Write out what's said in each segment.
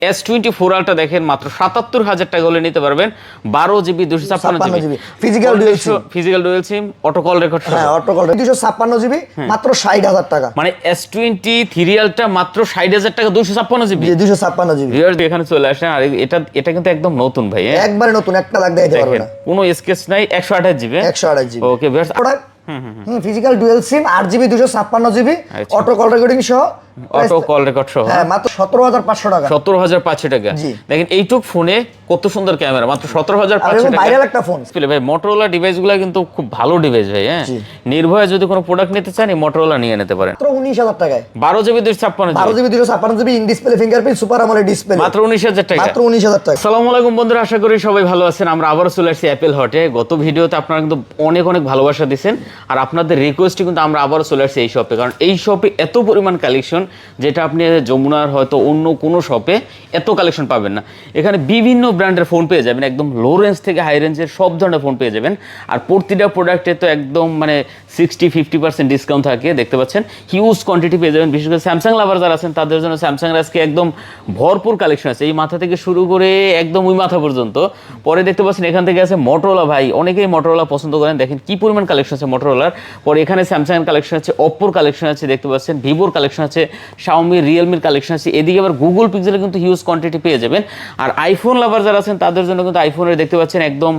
S24 ultra দেখেন মাত্র ৭৭,০০০ টাকা হলে নিতে পারবেন। 12GB 256GB physical dual SIM auto call record সহ। হ্যাঁ, অটো কল 256GB মাত্র 60,000 টাকা। মানে S23 আলট্রা মাত্র 60,000 টাকা 256GB। জি 256GB। ভিউয়ার্স এখানে চলে আসেন। আর এটা কিন্তু একদম নতুন ভাই, একবারে নতুন, একটা লাখ দেখাইতে পারবে না, কোনো স্কেচ নাই। 128GB 128GB okay viewers. Physical dual SIM 8GB 256GB auto call recording সহ, অটো কল রেকর্ড সহ। হ্যাঁ, মাত্র 17,500 টাকা। 17,500 টাকা। দেখেন এইটুক ফোনে কত সুন্দর ক্যামেরা, মাত্র 17,500 টাকা। ভাইরাল একটা ফোন ভাই মোটরোলা ডিভাইসগুলো কিন্তু খুব ভালো ডিভাইস ভাই। হ্যাঁ, নির্ভয়ে যদি কোনো প্রোডাক্ট নিতে চান মোটরোলা নিয়ে নিতে পারেন মাত্র 19,000 টাকায়। 12GB 256GB in display fingerprint super AMOLED display মাত্র 19,000 টাকা। মাত্র 19,000 টাকা। আসসালামু আলাইকুম বন্ধুরা, আশা করি সবাই ভালো আছেন। আমরা আবারও চলে আসছি অ্যাপেল হটে। গত ভিডিওতে আপনারা কিন্তু অনেক ভালোবাসা দিয়েছেন, আর আপনাদের রিকোয়েস্টে কিন্তু আমরা আবারও চলে আসছি এই শপে। কারণ এই শপে এত পরিমাণ কালেকশন, যেটা আপনি যমুনার হয়তো অন্য কোনো শপে এত কালেকশন পাবেন না। এখানে বিভিন্ন ব্র্যান্ডের ফোন পেয়ে যাবেন, একদম লো রেঞ্জ থেকে হাই রেঞ্জের সব ধরনের ফোন পেয়ে যাবেন। আর প্রতিটা প্রোডাক্টে তো একদম 60-50% ডিসকাউন্ট থাকে, দেখতে পাচ্ছেন। হিউজ কোয়ান্টিটি পেয়ে যাবেন। বিশেষ করে স্যামসাং লাভার যারা আছেন তাদের জন্য স্যামসাং আজকে একদম ভরপুর কালেকশন আছে, এই মাথা থেকে শুরু করে একদম ওই মাথা পর্যন্ত। পরে দেখতে পাচ্ছেন এখান থেকে আছে মোটরোলা। ভাই অনেকেই মোটরোলা পছন্দ করেন, দেখেন কি পরিমাণ কালেকশন আছে মোটরোলার। পরে এখানে স্যামসাং এর কালেকশন আছে, অপ্পোর কালেকশন আছে, দেখতে পাচ্ছেন ভিভোর কালেকশন আছে, শাওমি রিয়েলমির কালেকশন আছে। এদিকে আবার গুগল পিক্সেলে কিন্তু হিউজ কোয়ান্টিটি পেয়ে যাবেন। আর আইফোন লাভার যারা আছেন তাদের জন্য কিন্তু আইফোনের দেখতে পাচ্ছেন একদম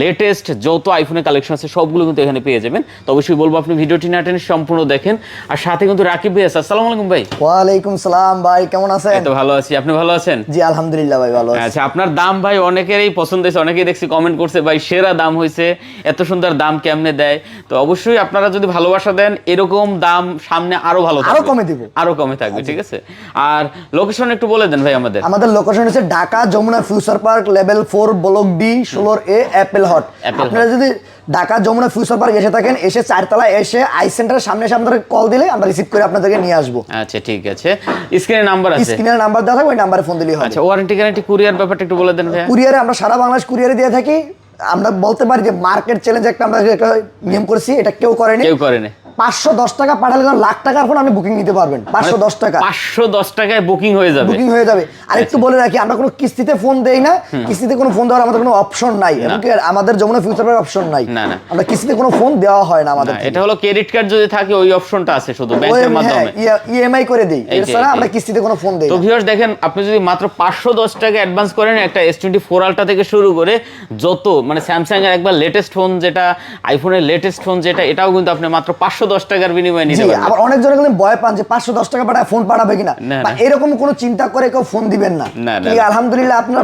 লেটেস্ট যত আইফোনের কালেকশন আছে সবগুলো কিন্তু এখানে পেয়ে যাবেন। তো অবশ্যই বলবো আপনি ভিডিওটি না টেনে সম্পূর্ণ দেখেন। আর সাথে কিন্তু রাকিব ভাই আছে। আসসালামু আলাইকুম ভাই। ওয়ালাইকুম সালাম ভাই, কেমন আছেন? তো ভালো আছি, আপনি ভালো আছেন? জি আলহামদুলিল্লাহ ভাই ভালো আছি। আচ্ছা, আপনার দাম ভাই অনেকেরই পছন্দ হয়েছে, অনেকেই দেখছি কমেন্ট করছে ভাই সেরা দাম হয়েছে, এত সুন্দর দাম কেমনে দেয়। তো অবশ্যই আপনারা যদি ভালোবাসা দেন এরকম দাম সামনে আরো ভালো থাকবে, আরো কমে দিব, আরো কমে থাকবে, ঠিক আছে। আর লোকেশন একটু বলে দেন ভাই আমাদের। আমাদের লোকেশন হচ্ছে Dhaka Jamuna future park level 4 block D 16A Apple Hut. আপনারা যদি ঢাকা যমুনা ফিউচার পার্ক এসে থাকেন, এসে 4 তলায় এসে আই সেন্টারের সামনে কল দিলে আমরা রিসিভ করে আপনাদেরকে নিয়ে আসবো। আচ্ছা ঠিক আছে, স্ক্রিনে নাম্বার আছে, স্ক্রিনের নাম্বার দেওয়া থাকবে, ওই নাম্বারে ফোন দিলেই হবে। আচ্ছা, ওয়ারেন্টি গ্যারান্টি কুরিয়ার ব্যাপারটা একটু বলে দেন ভাই। কুরিয়ারে আমরা সারা বাংলাদেশ কুরিয়ারে দিয়ে থাকি। আমরা বলতে পারি যে মার্কেট চ্যালেঞ্জ একটা আমরা নিয়ম করেছি, এটা কেউ করেনি। 510 টাকা পাঠালে লাখ টাকার ফোন আপনি বুকিং নিতে পারবেন। 510 টাকা, 510 টাকায় বুকিং হয়ে যাবে। আর একটু বলে রাখি, আমরা কোনো কিস্তিতে ফোন দেই না, কিস্তিতে কোনো ফোন দেওয়ার আমাদের কোনো অপশন নাই, এমনকি আমাদের যমুনা ফিউচার পার্ক অপশন নাই। আমরা কিস্তিতে কোনো ফোন দেওয়া হয় না আমাদের। এটা হলো ক্রেডিট কার্ড যদি থাকে ওই অপশনটা আছে, শুধু ব্যাংকের মাধ্যমে ইএমআই করে দেই, এছাড়া আমরা কিস্তিতে কোনো ফোন দেই না। তো ভিউয়ার্স দেখেন, আপনি যদি মাত্র 510 টাকা অ্যাডভান্স করেন, একটা S24 আলট্রা থেকে শুরু করে যত স্যামসাং এর একবার লেটেস্ট ফোন যেটা, আইফোনের লেটেস্ট ফোন যেটা, এটাও কিন্তু আপনি মাত্র 510 টাকার বিনিময়ে নিতে পারবেন। আবার অনেক জনে কিন্তু ভয় পান যে 510 টাকা পাঠায় ফোন পাঠাবে কিনা, বা এরকম কোনো চিন্তা করে কেউ ফোন দিবেন না। আলহামদুলিল্লাহ আপনারা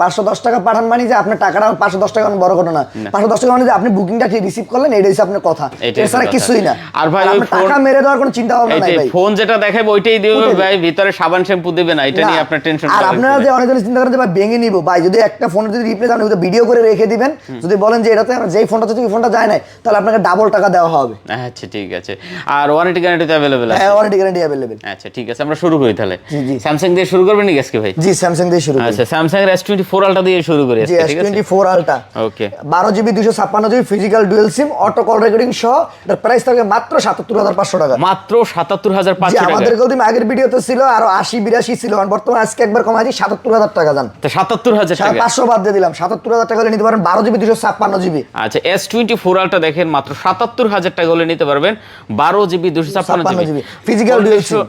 510 টাকা পাঠান মানে যে আপনার টাকাটা 510 টাকা বড় ঘটনা না। 510 টাকা মানে যে আপনি বুকিংটা রিসিভ করলেন, এটাই হচ্ছে আপনার কথা, এছাড়া কিছুই না। আর ভাই টাকা মেরে দেওয়ার কোনো চিন্তা ভাবনা নাই ভাই। ফোন যেটা দেখাবে ওইটাই দিবে ভাই, ভিতরে সাবান শ্যাম্পু দিবে না, এটা নিয়ে আপনার টেনশন। আর আপনারা যে অনেক জন চিন্তা করেন যে ভাই ভেঙে নিব, ভাই যদি একটা ফোনের যদি রিপ্লে দেন ওটা ভিডিও করে রেখে দিবেন, যদি বলেন যে এটাতে যেই ফোনটা থেকে ফোনটা যায় না, তাহলে আপনাকে ডাবল টাকা দেওয়া হবে। আচ্ছা ঠিক আছে। আর ওয়ারেন্টি গ্যারান্টি তো अवेलेबल আছে? হ্যাঁ, ওয়ারেন্টি গ্যারান্টি अवेलेबल। আচ্ছা ঠিক আছে, আমরা শুরু করি তাহলে। জি স্যামসাং দিয়ে শুরু করবেন নাকি আজকে ভাই? জি স্যামসাং দিয়ে শুরু করি। আচ্ছা, স্যামসাং এর S24 আলট্রা দিয়ে শুরু করি আজকে, ঠিক আছে। S24 আলট্রা ওকে, 12GB 256GB physical dual SIM auto call recording সহ, এর প্রাইস থাকে মাত্র 77,500 টাকা। মাত্র 77,500 টাকা। আমাদের গলদিম আগের ভিডিওতে ছিল আরো 80-82 ছিল, আর বর্তমানে আজকে একবার কমাই দিই 77,000 টাকা জান। তো 77,000 টাকা 500 বাদ দিয়ে দিলাম, 77,000 টাকা হলে নিতে পারেন 12GB 256GB। আচ্ছা, S24 আলট্রা দেখেন মাত্র 77,000 টাকা হলে নিতে পারবেন। 12GB 256GB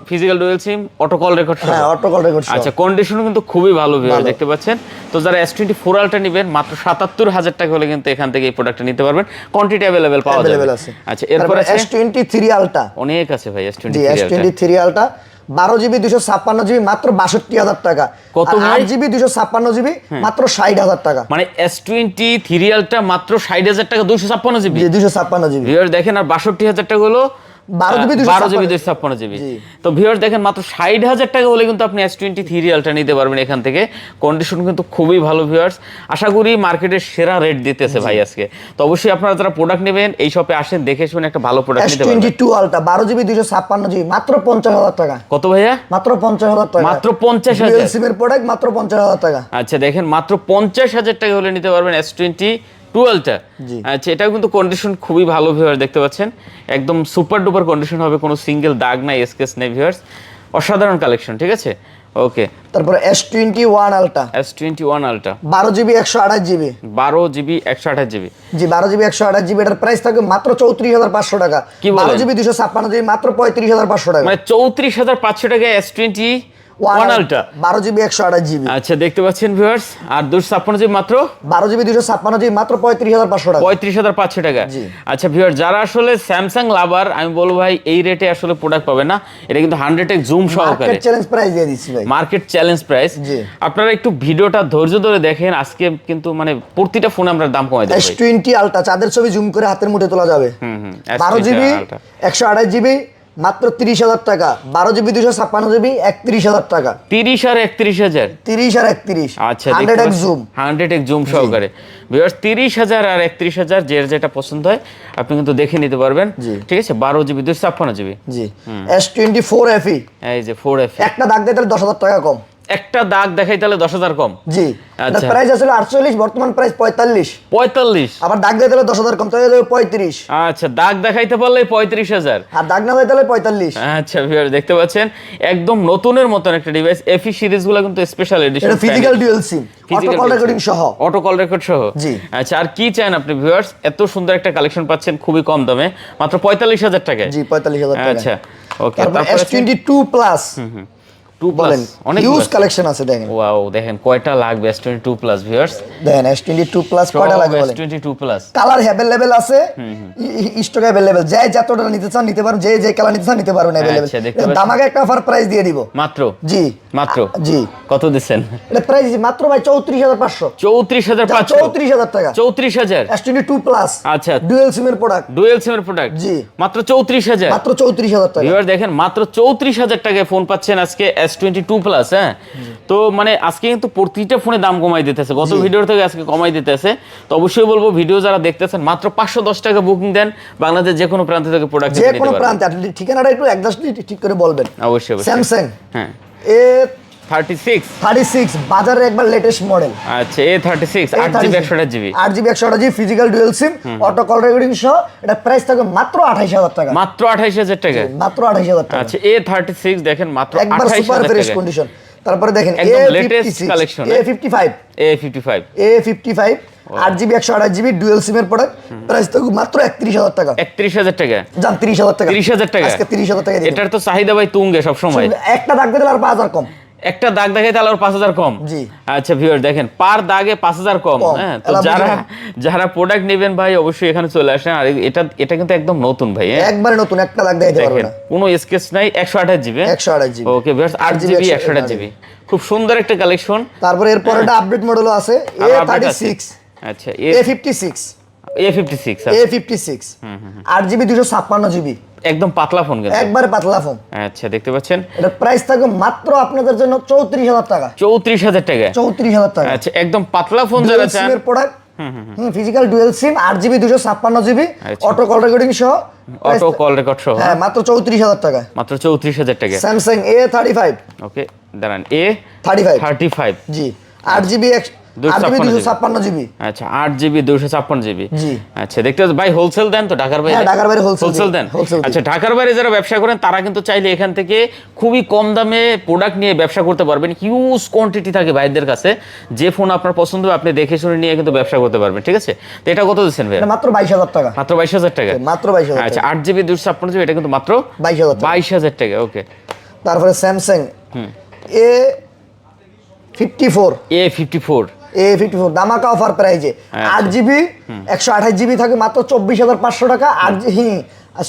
physical dual SIM auto call record সহ। হ্যাঁ, অটো কল রেকর্ড সহ। আচ্ছা, কন্ডিশনও কিন্তু খুবই ভালো ভিউয়ার, দেখতে পাচ্ছেন। তো যারা S24 আলট্রা নেবেন মাত্র 77,000 টাকা হলে কিন্তু এখান থেকে এই প্রোডাক্টটা নিতে পারবেন। কোয়ান্টিটি अवेलेबल পাওয়া যাবে। আচ্ছা, এরপর আছে S23 আলট্রা। অনেক আছে ভাই S23 আলট্রা 12GB 256GB মাত্র 62,000 টাকা। কত ভাই? 8GB 256GB মাত্র 60,000 টাকা। মানে S23 আলট্রা মাত্র 60,000 টাকা 256GB। 256GB ভিউয়ার দেখেন, আর 62,000 টাকা হলো 12GB 256GB। তো ভিউয়ার্স দেখেন, মাত্র 60,000 টাকা হলে কিন্তু আপনি S23 আলট্রা নিতে পারবেন এখান থেকে। কন্ডিশন কিন্তু খুবই ভালো ভিউয়ার্স, আশা করি মার্কেটের সেরা রেট দিতেছে ভাই আজকে। তো অবশ্যই আপনারা যারা প্রোডাক্ট নেবেন এই শপে আসেন, দেখে শুনে একটা ভালো প্রোডাক্ট নিতে পারবেন। S22 আলট্রা 12GB 256GB মাত্র 50,000 টাকা। কত ভাইয়া? মাত্র 50,000 টাকা। মাত্র 50,000 ডুয়াল সিমের প্রোডাক্ট মাত্র 50,000 টাকা। আচ্ছা দেখেন, মাত্র 50,000 টাকা হলে নিতে পারবেন S22 টা। আচ্ছা, এটাও কিন্তু কন্ডিশন খুবই ভালো ভিউয়ার, দেখতে পাচ্ছেন একদম সুপার ডুপার কন্ডিশন হবে, কোনো সিঙ্গেল দাগ নাই, স্কেচ নেই ভিউয়ার্স। অসাধারণ কালেকশন, ঠিক আছে। ওকে, তারপরে S21 ultra, S21 ultra 12GB 128GB, 12GB 128GB। জি 12GB 128GB, এটার প্রাইস থাকবে মাত্র 34,500 টাকা। কি বলেন? 12GB 256GB মাত্র 35,500 টাকা, মানে 34,500 টাকায় S21 আলট্রা 12GB 128GB। আচ্ছা, দেখতে পাচ্ছেন ভিউয়ার্স, আর 256GB মাত্র 12GB 256GB মাত্র 35,500 টাকা। 35,500 টাকা। জি। আচ্ছা ভিউয়ার, যারা আসলে স্যামসাং লাভার, আমি বলবো ভাই এই রেটে আসলে প্রোডাক্ট পাবে না। এটা কিন্তু 100x জুম সহকারে মার্কেট চ্যালেঞ্জ প্রাইস দিয়ে দিচ্ছি ভাই, মার্কেট চ্যালেঞ্জ প্রাইস। জি। আপনারা একটু ভিডিওটা ধৈর্য ধরে দেখেন, আজকে কিন্তু মানে প্রতিটা ফোনে আমরা দাম কমাই দেব। S20 আলট্রা চাঁদের ছবি জুম করে হাতের মুঠে তোলা যাবে। S20 12GB ultra. 128GB মাত্র 30,000 টাকা। 12GB 256GB 31,000 টাকা। 30 আর 31,000। 30 আর 31, আচ্ছা, 100x জুম। 100x জুম সহকারে ভিউয়ার্স, 30,000 আর 31,000 যেটা পছন্দ হয় আপনি কিন্তু দেখে নিতে পারবেন। জি। ঠিক আছে, 12GB 256GB। জি S24 FE, এই যে 4F, একটা দাগ দিয়ে তাহলে 10,000 টাকা কম। একটা দাগ দেখাই তাহলে 10,000 কম। জি, আচ্ছা। প্রাইস আসলে 48, বর্তমান প্রাইস 45। 45। আবার দাগ দিয়ে তাহলে 10,000 কম, তাহলে 35। আচ্ছা, দাগ দেখাইতে পারলে 35,000। আর দাগ না হয় তাহলে 45। আচ্ছা ভিউয়ার, দেখতে পাচ্ছেন একদম নতুনের মতন একটা ডিভাইস। এফি সিরিজগুলো কিন্তু স্পেশাল এডিশন, এটা physical dual SIM, auto call recording সহ। অটো কল রেকর্ড সহ। জি। আচ্ছা, আর কি চান আপনি ভিউয়ার্স? এত সুন্দর একটা কালেকশন পাচ্ছেন খুবই কম দামে, মাত্র 45,000 টাকায়। জি 45,000 টাকা। আচ্ছা ওকে, তারপর S22 প্লাস, 2 বলেন অনেক হিউজ কালেকশন আছে দেখেন। ওয়াও, দেখেন কয়টা লাগবে S22 প্লাস ভিউয়ার্স। দেখেন S22 প্লাস কয়টা লাগবে বলেন। S22 প্লাস কালার अवेलेबल আছে, স্টক अवेलेबल, যে যতটা নিতে চান নিতে পারেন, যে কালার নিতে চান নিতে পারবেন अवेलेबल। আচ্ছা, দেখতে পাচ্ছেন। দামাকে একটা অফার প্রাইস দিয়ে দিব মাত্র। জি মাত্র জি, কত দিচ্ছেন? এটা প্রাইস মাত্র ভাই 34,500। 34,500। 34,000 টাকা। 34,000। S22 প্লাস, আচ্ছা, ডুয়াল সিমের প্রোডাক্ট, ডুয়েল সিমের প্রোডাক্ট। জি। মাত্র 34,000। মাত্র 34,000 টাকা। ভিউয়ার দেখেন, মাত্র 34,000 টাকায় ফোন পাচ্ছেন আজকে S22 প্লাস। হ্যাঁ, তো মানে আজকে কিন্তু প্রতিটা ফোনে দাম কমাই দিতেছে, গত ভিডিও থেকে আজকে কমাই দিতেছে। তো অবশ্যই বলবো, ভিডিও যারা দেখতেছেন মাত্র 510 টাকা বুকিং দেন, বাংলাদেশ যে কোনো প্রান্ত থেকে প্রোডাক্ট যে কোনো প্রান্তে, আপনি ঠিকানাটা একটু একজাস্টলি ঠিক করে বলবেন। অবশ্যই অবশ্যই। স্যামসাং হ্যাঁ, A36 36। বাজারের একবার লেটেস্ট মডেল। আচ্ছা, A36 8GB 128GB। 8GB 128GB physical dual SIM, auto call recording সহ। এটা প্রাইস থাকবে মাত্র 28,000 টাকা। মাত্র 28,000 টাকা। মাত্র 28,000 টাকা। আচ্ছা, A36 দেখেন মাত্র একবার সুপার 28,000 ফ্রেশ টাকা। কন্ডিশন। তারপরে দেখেন একদম latest collection, A55, A55 A55 8GB 128GB dual সিমের প্রোডাক্ট, প্রাইস থাকবে মাত্র 31,000 টাকা। 31,000 টাকা। জান 30,000 টাকা। 30,000 টাকা। আজকে 30,000 টাকা দিন। এটার তো চাহিদা ভাই তুঙ্গে সব সময়। একটা দাগ দিলে আর 5,000 কম। একটা দাগ দেখাই তাহলে আর 5,000 কম। জি। আচ্ছা ভিউয়ার দেখেন, পার দাগে 5,000 কম। হ্যাঁ, তো যারা প্রোডাক্ট নেবেন ভাই অবশ্যই এখানে চলে আসেন। আর এটা কিন্তু একদম নতুন ভাই। হ্যাঁ, একবারে নতুন, একটা দাগ দিতে পারবে না। কোনো স্কেচ নাই। 128GB। 128GB okay viewers, 8GB 128GB, খুব সুন্দর একটা কালেকশন। তারপরে এরপর একটা আপডেট মডেলও আছে, A36। আচ্ছা, A56, A56। A56 8GB 256GB, একদম পাতলা ফোন কিন্তু, একবারে পাতলা ফোন। আচ্ছা, দেখতে পাচ্ছেন এটা প্রাইস থাকবে মাত্র আপনাদের জন্য 34,000 টাকা। 34,000 টাকা। 34,000 টাকা। আচ্ছা, একদম পাতলা ফোন যারা চান, সিমের product, physical dual SIM 8GB 256GB auto call recording সহ। অটো কল রেকর্ড সহ। হ্যাঁ, মাত্র 34,000 টাকা। মাত্র 34,000 টাকা। স্যামসাং A35, ওকে দাঁড়ান, A35 জি 8GB 256GB। আচ্ছা, 8GB 256GB। জি। আচ্ছা, দেখতে পাচ্ছেন ভাই, হোলসেল দেন তো ঢাকার বাইরে? হ্যাঁ, ঢাকার বাইরে হোলসেল দেন। wholesale আচ্ছা, ঢাকার বাইরে যারা ব্যবসা করেন তারা কিন্তু চাইলে এখান থেকে খুবই কম দামে প্রোডাক্ট নিয়ে ব্যবসা করতে পারবেন। হিউজ কোয়ান্টিটি থাকে ভাইদের কাছে, যে ফোন আপনার পছন্দ হবে আপনি দেখে শুনে নিয়ে কিন্তু ব্যবসা করতে পারবেন। ঠিক আছে, তো এটা কত দিচ্ছেন ভাই? এটা মাত্র 22,000 টাকা। মাত্র 22,000 টাকা। মাত্র 22,000 আচ্ছা, 8GB 256GB, এটা কিন্তু মাত্র 22,000 টাকা। 22,000 টাকা। ওকে, তারপরে স্যামসাং A54 A54 দামাকা অফার প্রাইজে 8GB 128GB থাকবে মাত্র 24,500 টাকা।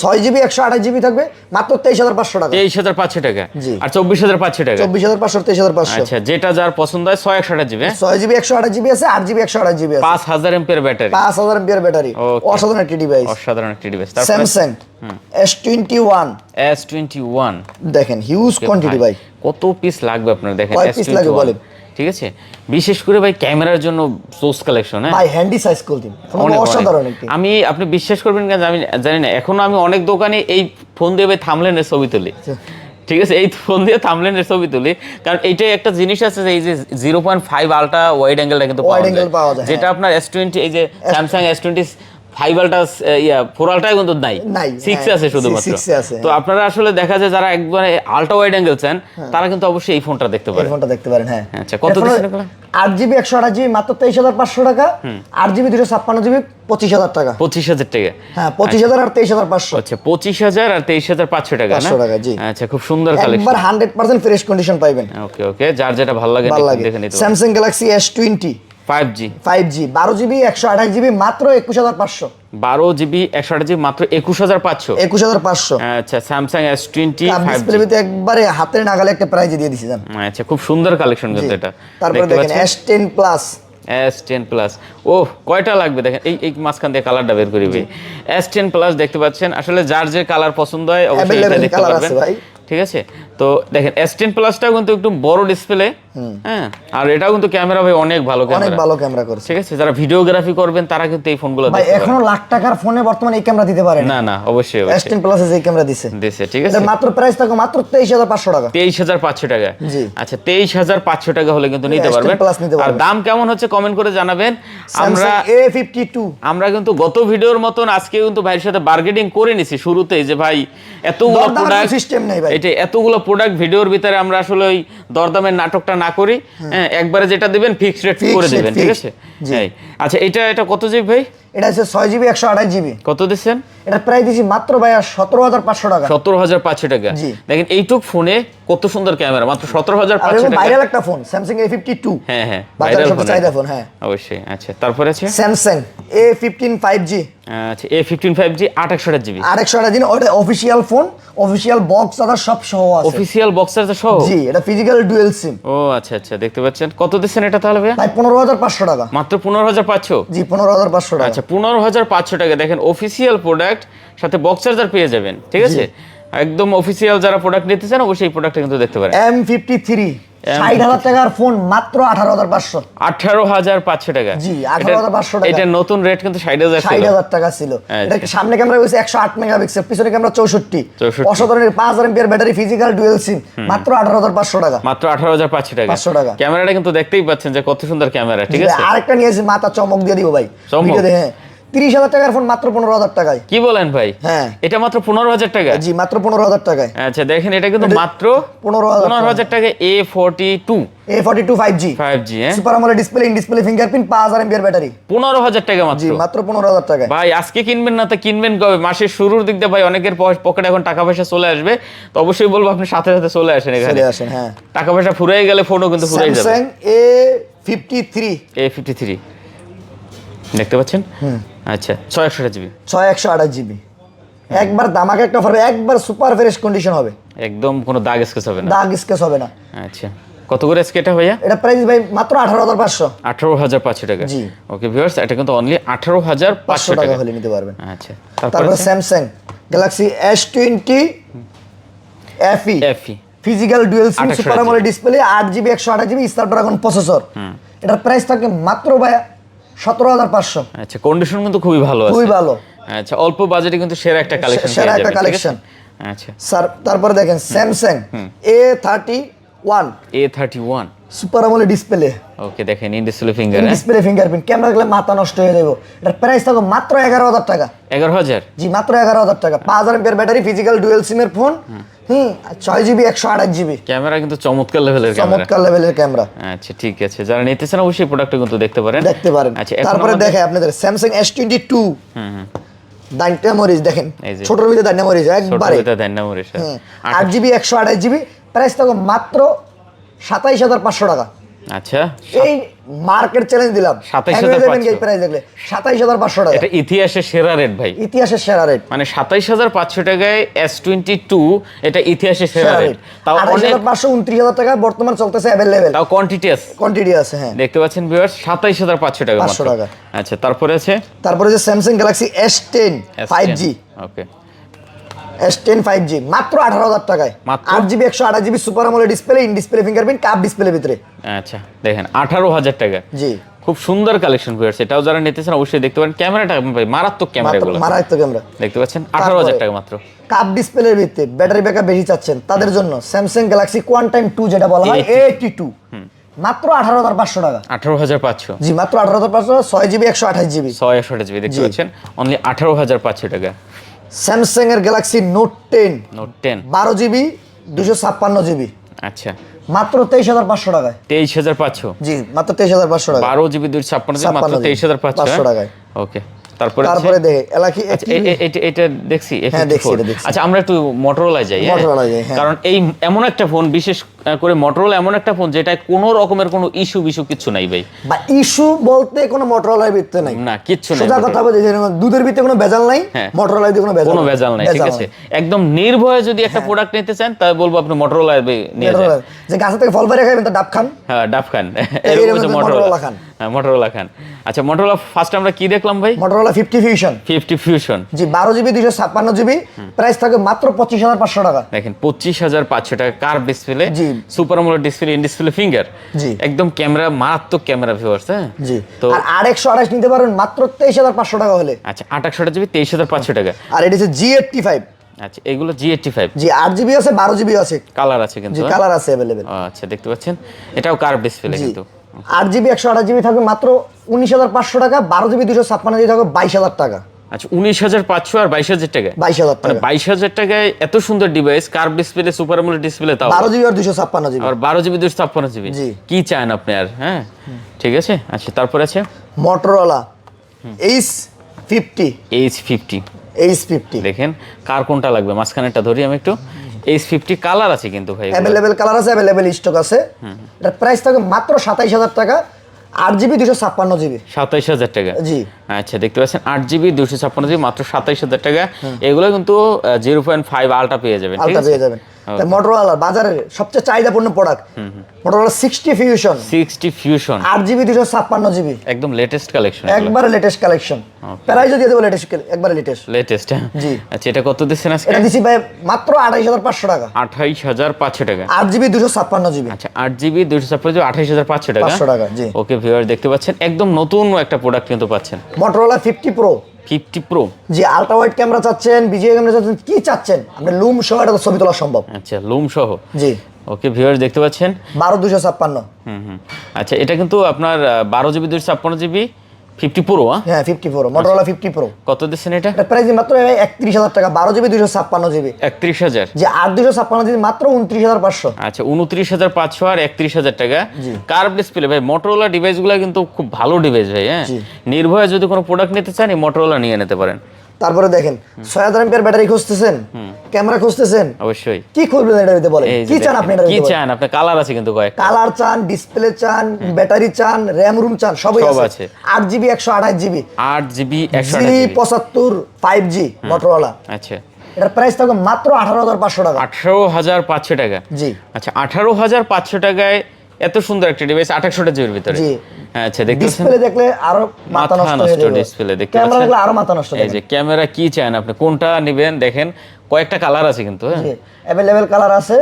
6GB 128GB থাকবে মাত্র 23,500 টাকা। 23,500 টাকা। জি। আর 24,500 টাকা। 24,500 23,500। আচ্ছা, যেটা যার পছন্দ হয় 628GB। 6GB 128GB আছে, 8GB 128GB আছে। 5000 এমপিআর ব্যাটারি। 5000 এমপিআর ব্যাটারি, অসাধারণ একটি ডিভাইস। অসাধারণ একটি ডিভাইস। তারপর স্যামসাং S21 S21 দেখেন, হিউজ কোয়ান্টিটি ভাই। কত পিস লাগবে আপনার? দেখেন কয় পিস লাগবে বলেন? ঠিক আছে, বিশেষ করে ভাই ক্যামেরার জন্য সোর্স কালেকশন। হ্যাঁ ভাই, হ্যান্ডি সাইজ করতে অসাধারণ একটি। আপনি বিশ্বাস করবেন কেন আমি জানি না, এখনো আমি অনেক দোকানে এই ফোন দিয়ে ভাই থাম্বনেলের ছবি তুলি। ঠিক আছে, এই ফোন দিয়ে থাম্বনেলের ছবি তুলি, কারণ এইটাই একটা জিনিস আছে যে এই যে 0.5 আলট্রা ওয়াইড অ্যাঙ্গেলটা কিন্তু পাওয়া যায়, যেটা আপনার S20 এই যে স্যামসাং S25 ফাইবালটা ফোরালটাই কিন্তু নাই, 6 আছে শুধুমাত্র। তো আপনারা আসলে দেখা যায় যারা একবারে আলট্রা ওয়াইড অ্যাঙ্গেল চান তারা কিন্তু অবশ্যই এই ফোনটা দেখতে পারেন। এই ফোনটা দেখতে পারেন, হ্যাঁ। আচ্ছা, কত দিচ্ছেন এগুলো? 8GB 128GB মাত্র 23,500 টাকা, 8GB 256GB 25,000 টাকা। 25,000 টাকা, হ্যাঁ 25,000 আর 23,500। আচ্ছা 25,000 আর 23,500 টাকা না? 500 টাকা, জি। আচ্ছা, খুব সুন্দর কালেকশন, একবার 100% ফ্রেশ কন্ডিশন পাইবেন। ওকে ওকে, যার যেটা ভালো লাগে দেখে নিতে পারেন। Samsung Galaxy S20 5G 12GB 128GB মাত্র 21,500। 12GB 128GB মাত্র 21,500। 21,500। আচ্ছা, স্যামসাং S20 5G একবারে হাতের নাগালে একটা প্রাইজে দিয়ে দিছি জান। আচ্ছা, খুব সুন্দর কালেকশন কিন্তু এটা। তারপরে দেখেন S10 Plus। S10 Plus, ও কয়টা লাগবে দেখেন, এই মাঝখান দিয়ে কালারটা বের করিবে। S10 Plus দেখতে পাচ্ছেন, আসলে যার যে কালার পছন্দ হয় অবশ্যই এটা দেখতে পারবেন, ঠিক আছে? তো দেখেন S10 Plusটাও কিন্তু একটু বড় ডিসপ্লে, হ্যাঁ, আর এটাও কিন্তু ক্যামেরা ভাই অনেক ভালো ক্যামেরা করছে, ঠিক আছে? যারা ভিডিওগ্রাফি করবেন তারা কিন্তু এই ফোনগুলো দেখতে পারবেন। এখনো লাখ টাকার ফোনে বর্তমানে এই ক্যামেরা দিতে পারে না, অবশ্যই S10 Plus এই ক্যামেরা দিছে, ঠিক আছে? মাত্র প্রাইস থাকো মাত্র 23,500 টাকা। 23,500 টাকা, জি। আচ্ছা, 23,500 টাকা হলে কিন্তু নিতে পারবেন। আর দাম কেমন হচ্ছে কমেন্ট করে জানাবেন। আমরা A52 আমরা কিন্তু গত ভিডিওর মতন আজকে কিন্তু ভাইয়ের সাথে বার্গেনিং করে নিছি শুরুতেই, যে ভাই এতগুলো প্রোডাক্ট সিস্টেম নেই ভাই, এটা এতগুলো প্রোডাক্ট ভিডিওর ভিতরে আমরা আসলে ওই দরদামের নাটকটা না করি, হ্যাঁ, একবারে যেটা দিবেন ফিক্সড রেট করে দিবেন, ঠিক আছে? আচ্ছা, এটা কত জিবি ভাই? এটা হচ্ছে 6GB 128GB। কত দিচ্ছেন? এটা প্রাইস দিছি মাত্র ভাই 17,500 টাকা। 17,500 টাকা, দেখেন এইটুক ফোনে কত সুন্দর ক্যামেরা, মাত্র 17,500 টাকা। ভাইরাল একটা ফোন Samsung A52, হ্যাঁ ভাইরাল ফোন, হ্যাঁ অবশ্যই। আচ্ছা, তারপরে আছে Samsung A15 5G। আচ্ছা, A15 5G 828GB। 828GB, ওটা অফিশিয়াল ফোন, অফিশিয়াল বক্স আর সব সহ আছে, অফিশিয়াল বক্সার সহ, জি। এটা ফিজিক্যাল ডুয়াল সিম। ও আচ্ছা, দেখতে পাচ্ছেন। কত দিচ্ছেন এটা তাহলে ভাই? 15,500 টাকা, মাত্র 15,500। জি, 15,500 টাকা। আচ্ছা, 15,500 টাকা, দেখেন অফিশিয়াল প্রোডাক্ট সাথে বক্স চার্জার পেয়ে যাবেন, ঠিক আছে? একদম অফিশিয়াল যারা প্রোডাক্ট নিতে চান অবশ্যই এই প্রোডাক্টটা কিন্তু দেখতে পারেন। M53 60,000 টাকার ফোন মাত্র 18,500। 18,500 টাকা, জি, 18,500 টাকা। এটা নতুন রেট কিন্তু 60,000 টাকা ছিল। এটা সামনে ক্যামেরা হইছে 108 মেগাপিক্সেল, পিছনে ক্যামেরা 64, অসাধারণ 5000 এমপিআর ব্যাটারি, ফিজিক্যাল ডুয়াল সিম, মাত্র 18,500 টাকা। মাত্র 18,500 টাকা, 500 টাকা। ক্যামেরাটা কিন্তু দেখতেই পাচ্ছেন যে কত সুন্দর ক্যামেরা, ঠিক আছে? আরেকটা নিয়েছি, মাথা চমক দিয়ে দিব ভাই, ভিডিওতে। হ্যাঁ, 30,000 টাকার ফোন মাত্র 15,000 টাকায়। কি বলেন ভাই? হ্যাঁ, এটা মাত্র 15,000 টাকা? জি, মাত্র 15,000 টাকায়। আচ্ছা, দেখেন এটা কিন্তু মাত্র 15,000 টাকা। A42 5G, হ্যাঁ, super AMOLED display, in display fingerprint, 5000 এমপিআর ব্যাটারি, 15,000 টাকা মাত্র। জি, মাত্র 15,000 টাকায়। ভাই আজকে কিনবেন না তো কিনবেন কবে? মাসের শুরুর দিক দিয়ে ভাই অনেকের পকেটে এখন টাকা পয়সা চলে আসবে, তো অবশ্যই বলবো আপনি সাথে সাথে চলে আসেন এখানে। চলে আসেন, হ্যাঁ। টাকা পয়সা ফুরিয়ে গেলে ফোনও কিন্তু ফুরিয়ে যাবে। Samsung A53 দেখতে পাচ্ছেন? আচ্ছা, 628GB। 628GB, একবার দামাকে একটা অফার, একবার সুপার ফ্রেশ কন্ডিশন হবে, একদম কোনো দাগ স্কেচ হবে না, দাগ স্কেচ হবে না। আচ্ছা, কত করে আজকে এটা ভাইয়া? এটা প্রাইস ভাই মাত্র 18,500। 18,500 টাকা, জি। ওকে ভিউয়ার্স, এটা কিন্তু অনলি 18,500 টাকা হলে নিতে পারবেন। আচ্ছা, তারপর Samsung Galaxy S20 FE physical dual SIM, super AMOLED display, 8GB 128GB Snapdragon processor. এটার প্রাইস থাকে মাত্র ভাই 17,500। আচ্ছা, কন্ডিশন কিন্তু খুবই ভালো আছে, খুবই ভালো। আচ্ছা, অল্প বাজেটে কিন্তু সেরা একটা কালেকশন, সেরা একটা কালেকশন। আচ্ছা স্যার, তারপরে দেখেন Samsung A31 super AMOLED display. Okay, দেখেন ইন ডিসপ্লে ফিঙ্গারপ্রিন্ট, ক্যামেরা গেলে মাথা নষ্ট হয়ে যাবে। এটার প্রাইস থাকো মাত্র 11,000 টাকা। 11,000? জি, মাত্র 11,000 টাকা। 5000 এমপিআর ব্যাটারি, ফিজিক্যাল ডুয়াল সিমের ফোন, 6GB 128GB, ক্যামেরা কিন্তু চমৎকার লেভেলের ক্যামেরা। আচ্ছা, ঠিক আছে, যারা নিতে চান অবশ্যই প্রোডাক্টটা কিন্তু দেখতে পারেন। আচ্ছা, তারপরে দেখে আপনাদের Samsung S22 ডাইনামোরিজ, দেখেন ছোটর ভিতরে ডাইনামোরিজ, একবারে 8GB 128GB, প্রাইস থাকো মাত্র 27,500 টাকা। আচ্ছা, এই মার্কেট চ্যালেঞ্জ দিলাম, 27,500 প্রাইস দেখলে 27,500 টাকা। এটা ইতিহাসের সেরা রেট ভাই, ইতিহাসের সেরা রেট, মানে 27,500 টাকায় S22, এটা ইতিহাসের সেরা রেট। তাও 28,500 29,000 টাকা বর্তমান চলতেছে अवेलेबल, তাও কোয়ান্টিটি আছে, হ্যাঁ, দেখতে পাচ্ছেন ভিউয়ার্স, 27,500 টাকা মাত্র। আচ্ছা, তারপরে যে Samsung Galaxy S10 5G। ওকে, S10 5G মাত্র 18,000 টাকায়, 8GB 128GB super AMOLED display, in display fingerprint, cup display ভিতরে। আচ্ছা, দেখেন 18,000 টাকা, জি, খুব সুন্দর কালেকশন ভিউয়ার্স। এটাও যারা নিতে চান অবশ্যই দেখতে পারেন। ক্যামেরাটা ভাই মারাত্মক ক্যামেরা দেখতে পাচ্ছেন, 18,000 টাকা মাত্র। কাপ ডিসপ্লের ভিতরে ব্যাটারি ব্যাকআপ বেশি চাচ্ছেন তাদের জন্য Samsung Galaxy Quantum 2, যেটা বলা হয় A82, মাত্র 18,500 টাকা। 18,500 জি মাত্র 18,500, 6GB 128GB। 128GB দেখতে পাচ্ছেন, অনলি 18,500 টাকা। স্যামসাং এর Galaxy note 10, note 10 12GB 256GB, আচ্ছা মাত্র 23,500 টাকায়। 23,500। জি মাত্র 23,500 টাকা। 12GB 256GB মাত্র 23,500 টাকায়। ওকে, তারপরে দেখে এলাকি এটা দেখছি হ্যাঁ, দেখছি, এটা দেখছি। আচ্ছা আমরা একটু মোটরোলা যাই। মোটরোলা যাই, হ্যাঁ। কারণ এই এমন একটা ফোন, বিশেষ করে মোটরোলা এমন একটা ফোন যেটা কোনো রকমের কোনো ইস্যু কিছু নাই ভাই। বা ইস্যু বলতে কোনো মোটরোলার ভিতরে নাই, না কিচ্ছু নাই। সোজা কথা বলতে দুধের ভিতরে কোনো ভেজাল নাই, মোটরোলার ভিতরে কোনো ভেজাল নাই, ঠিক আছে। একদম নির্ভয়ে যদি একটা প্রোডাক্ট নিতে চান তাহলে বলবো আপনি মোটরোলা নিয়ে যান। যে গাছ থেকে ফল বের খাবেন তো ডাব খান। হ্যাঁ ডাব খান, এরকম হচ্ছে মোটরোলা খান। হ্যাঁ মোটরোলা খান। আচ্ছা মোটরোলা ফার্স্ট আমরা কি দেখলাম ভাই? Motorola 50 fusion. 50 fusion G 12GB 256GB, price থাকে মাত্র 25,500 টাকা। দেখেন 25,500 টাকা, কার্ভ ডিসপ্লে, জি super AMOLED display, in display finger, জি একদম ক্যামেরা, মারাত্মক ক্যামেরা ভিউয়ার্স। হ্যাঁ জি। তো আর 8/128 নিতে পারবেন মাত্র 23,500 টাকা হলে। আচ্ছা 8/128GB 23,500 টাকা। আর এটা হচ্ছে G85। আচ্ছা এগুলো G85। জি 8GB আছে, 12GB আছে, কালার আছে কিন্তু। জি কালার আছে अवेलेबल। আচ্ছা দেখতে পাচ্ছেন, এটাও কার্ভ ডিসপ্লে কিন্তু। 8GB 128GB থাকবে মাত্র 19,500 টাকা, 12GB 256GB থাকবে 22,000 টাকা। আচ্ছা 19,500 আর 22,000 টাকা। 22,000 মানে টাকা। 22,000 টাকায় এত সুন্দর device, curve display, super AMOLED display, তাও 12GB আর 256GB। আর 12GB 256GB। জি। কি চান আপনি আর? হ্যাঁ ঠিক আছে। আচ্ছা তারপর আছে মোটরোলা H50। H50। H50 দেখেন কার কোনটা লাগবে, মাঝখানেরটা ধরি আমি একটু। H50 কালার আছে কিন্তু ভাই, अवेलेबल কালার আছে, अवेलेबल স্টক আছে। এটার প্রাইস থাকবে মাত্র 27,000 টাকা, 8GB 256GB। 27,000 টাকা। জি আচ্ছা দেখতে পাচ্ছেন 8GB 256GB মাত্র 27,000 টাকা। এগুলো কিন্তু 0.5 আলট্রা পেয়ে যাবেন, ঠিক আলটা আছে। পেয়ে যাবেন। মোটরোলা বাজারের সবচেয়ে চাহিদাপূর্ণ product Motorola 60 fusion. 60 fusion 8GB 256GB, একদম লেটেস্ট কালেকশন, একবারে লেটেস্ট কালেকশন। প্রাইস দিয়ে দেবো লেটেস্ট, একবারে লেটেস্ট। লেটেস্ট। জি। আচ্ছা এটা কত দিচ্ছেন আজকে? এটা দিছি ভাই মাত্র 28,500 টাকা। 28,500 টাকা। 8GB 256GB। আচ্ছা 8GB 256GB 28,500 টাকা। 500 টাকা, জি। ওকে ভিউয়ার দেখতে পাচ্ছেন একদম নতুন একটা প্রোডাক্ট কিন্তু পাচ্ছেন। Motorola 50 pro. 50 pro. G ultra wide camera চাচ্ছেন, বিজিএ ক্যামেরা চাচ্ছেন, কি চাচ্ছেন আপনি? লুম সহ এটা ছবি তোলা সম্ভব। আচ্ছা লুম সহ। জি ওকে ভিউয়ার দেখতে পাচ্ছেন 12/256। আচ্ছা এটা কিন্তু আপনার 12GB 256GB 50 প্রো। হ্যাঁ 50 প্রো, মোটরোলা 50 প্রো। কত দিচ্ছেন এটা? এটা প্রাইস মাত্র 31,000 টাকা, 12GB 256GB। 31,000। যে 8/256GB মাত্র 29,500। আচ্ছা 29,500 আর 31,000 টাকা। কার্ভ ডিসপ্লে ভাই, মোটরোলা ডিভাইসগুলো কিন্তু খুব ভালো ডিভাইস ভাই। হ্যাঁ নির্ভয়ে যদি কোনো প্রোডাক্ট নিতে চান এই মোটরোলা নিয়ে নিতে পারেন। তারপরে দেখেন 6000 এমপিআর ব্যাটারি খুঁজতেছেন, ক্যামেরা খুঁজতেছেন, অবশ্যই। কি খুঁজবেন এটার ভিতরে বলেন? কি চান আপনি এটার কি ভিতরে? চান আপনি? কালার আছে কিন্তু কয়েক, কালার চান, ডিসপ্লে চান, ব্যাটারি চান, র‍্যাম রুম চান, সবই সব আছে। আছে। 8GB 128GB, 8GB 128GB। G75 5G Motorola. আচ্ছা এটার প্রাইস থাকবে মাত্র 18,500 টাকা। 18,500 টাকা। জি আচ্ছা 18,500 টাকায় এত সুন্দর একটা ডিভাইস 2800 জিবির ভিতরে। জি আচ্ছা দেখতে পাচ্ছেন ডিসপ্লে দেখলে আরো মাথা নষ্ট হয়ে যাবে। ডিসপ্লে দেখতে ক্যামেরা পাচ্ছেন, দেখলে আরো মাথা নষ্ট। এই যে ক্যামেরা কি চান আপনি, কোনটা নেবেন দেখেন, কয়েকটা কালার আছে কিন্তু। হ্যাঁ জি अवेलेबल কালার আছে,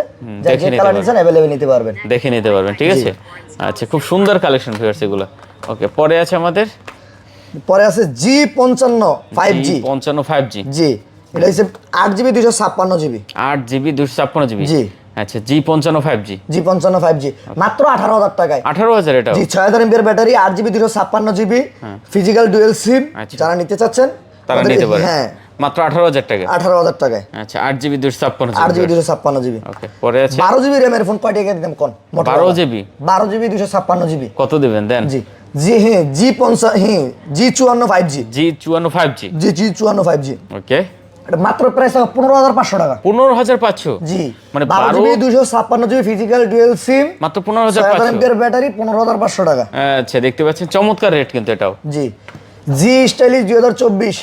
যে কালার নিছেন अवेलेबल নিতে পারবেন, দেখে নিতে পারবেন, ঠিক আছে। আচ্ছা খুব সুন্দর কালেকশন ভিউয়ার্স এগুলো। ওকে পরে আছে আমাদের, পরে আছে G55 5G। 55 5G। জি এটা হচ্ছে 8GB 256GB। 8GB 256GB। জি আচ্ছা G55 5G। G55 5G মাত্র 18,000 টাকায়। 18,000 এটা। জি 6000 এমপিআর battery, 8GB 256GB, physical dual sim. যারা নিতে চাচ্ছেন তারা নিতে পারে। হ্যাঁ মাত্র 18,000 টাকা। 18,000 টাকায়। আচ্ছা 8GB 256GB। 8GB 256GB। ওকে পরে আছে 12GB র্যামের ফোন কয় টাকা দিতাম কোন? 12GB। 12GB 256GB। কত দিবেন দেন? জি জি হ্যাঁ G55 হ্যাঁ G54 5G। G54 5G। জি G54 5G। ওকে এটা মাত্র প্রাইস 15,500 টাকা। 15,500। জি মানে 12GB 256GB physical dual sim, মাত্র 15,500 এমপিআর ব্যাটারি, 15,500 টাকা। আচ্ছা দেখতে পাচ্ছেন চমৎকার রেট কিন্তু এটাও। জি জি স্টাইলিশ 2024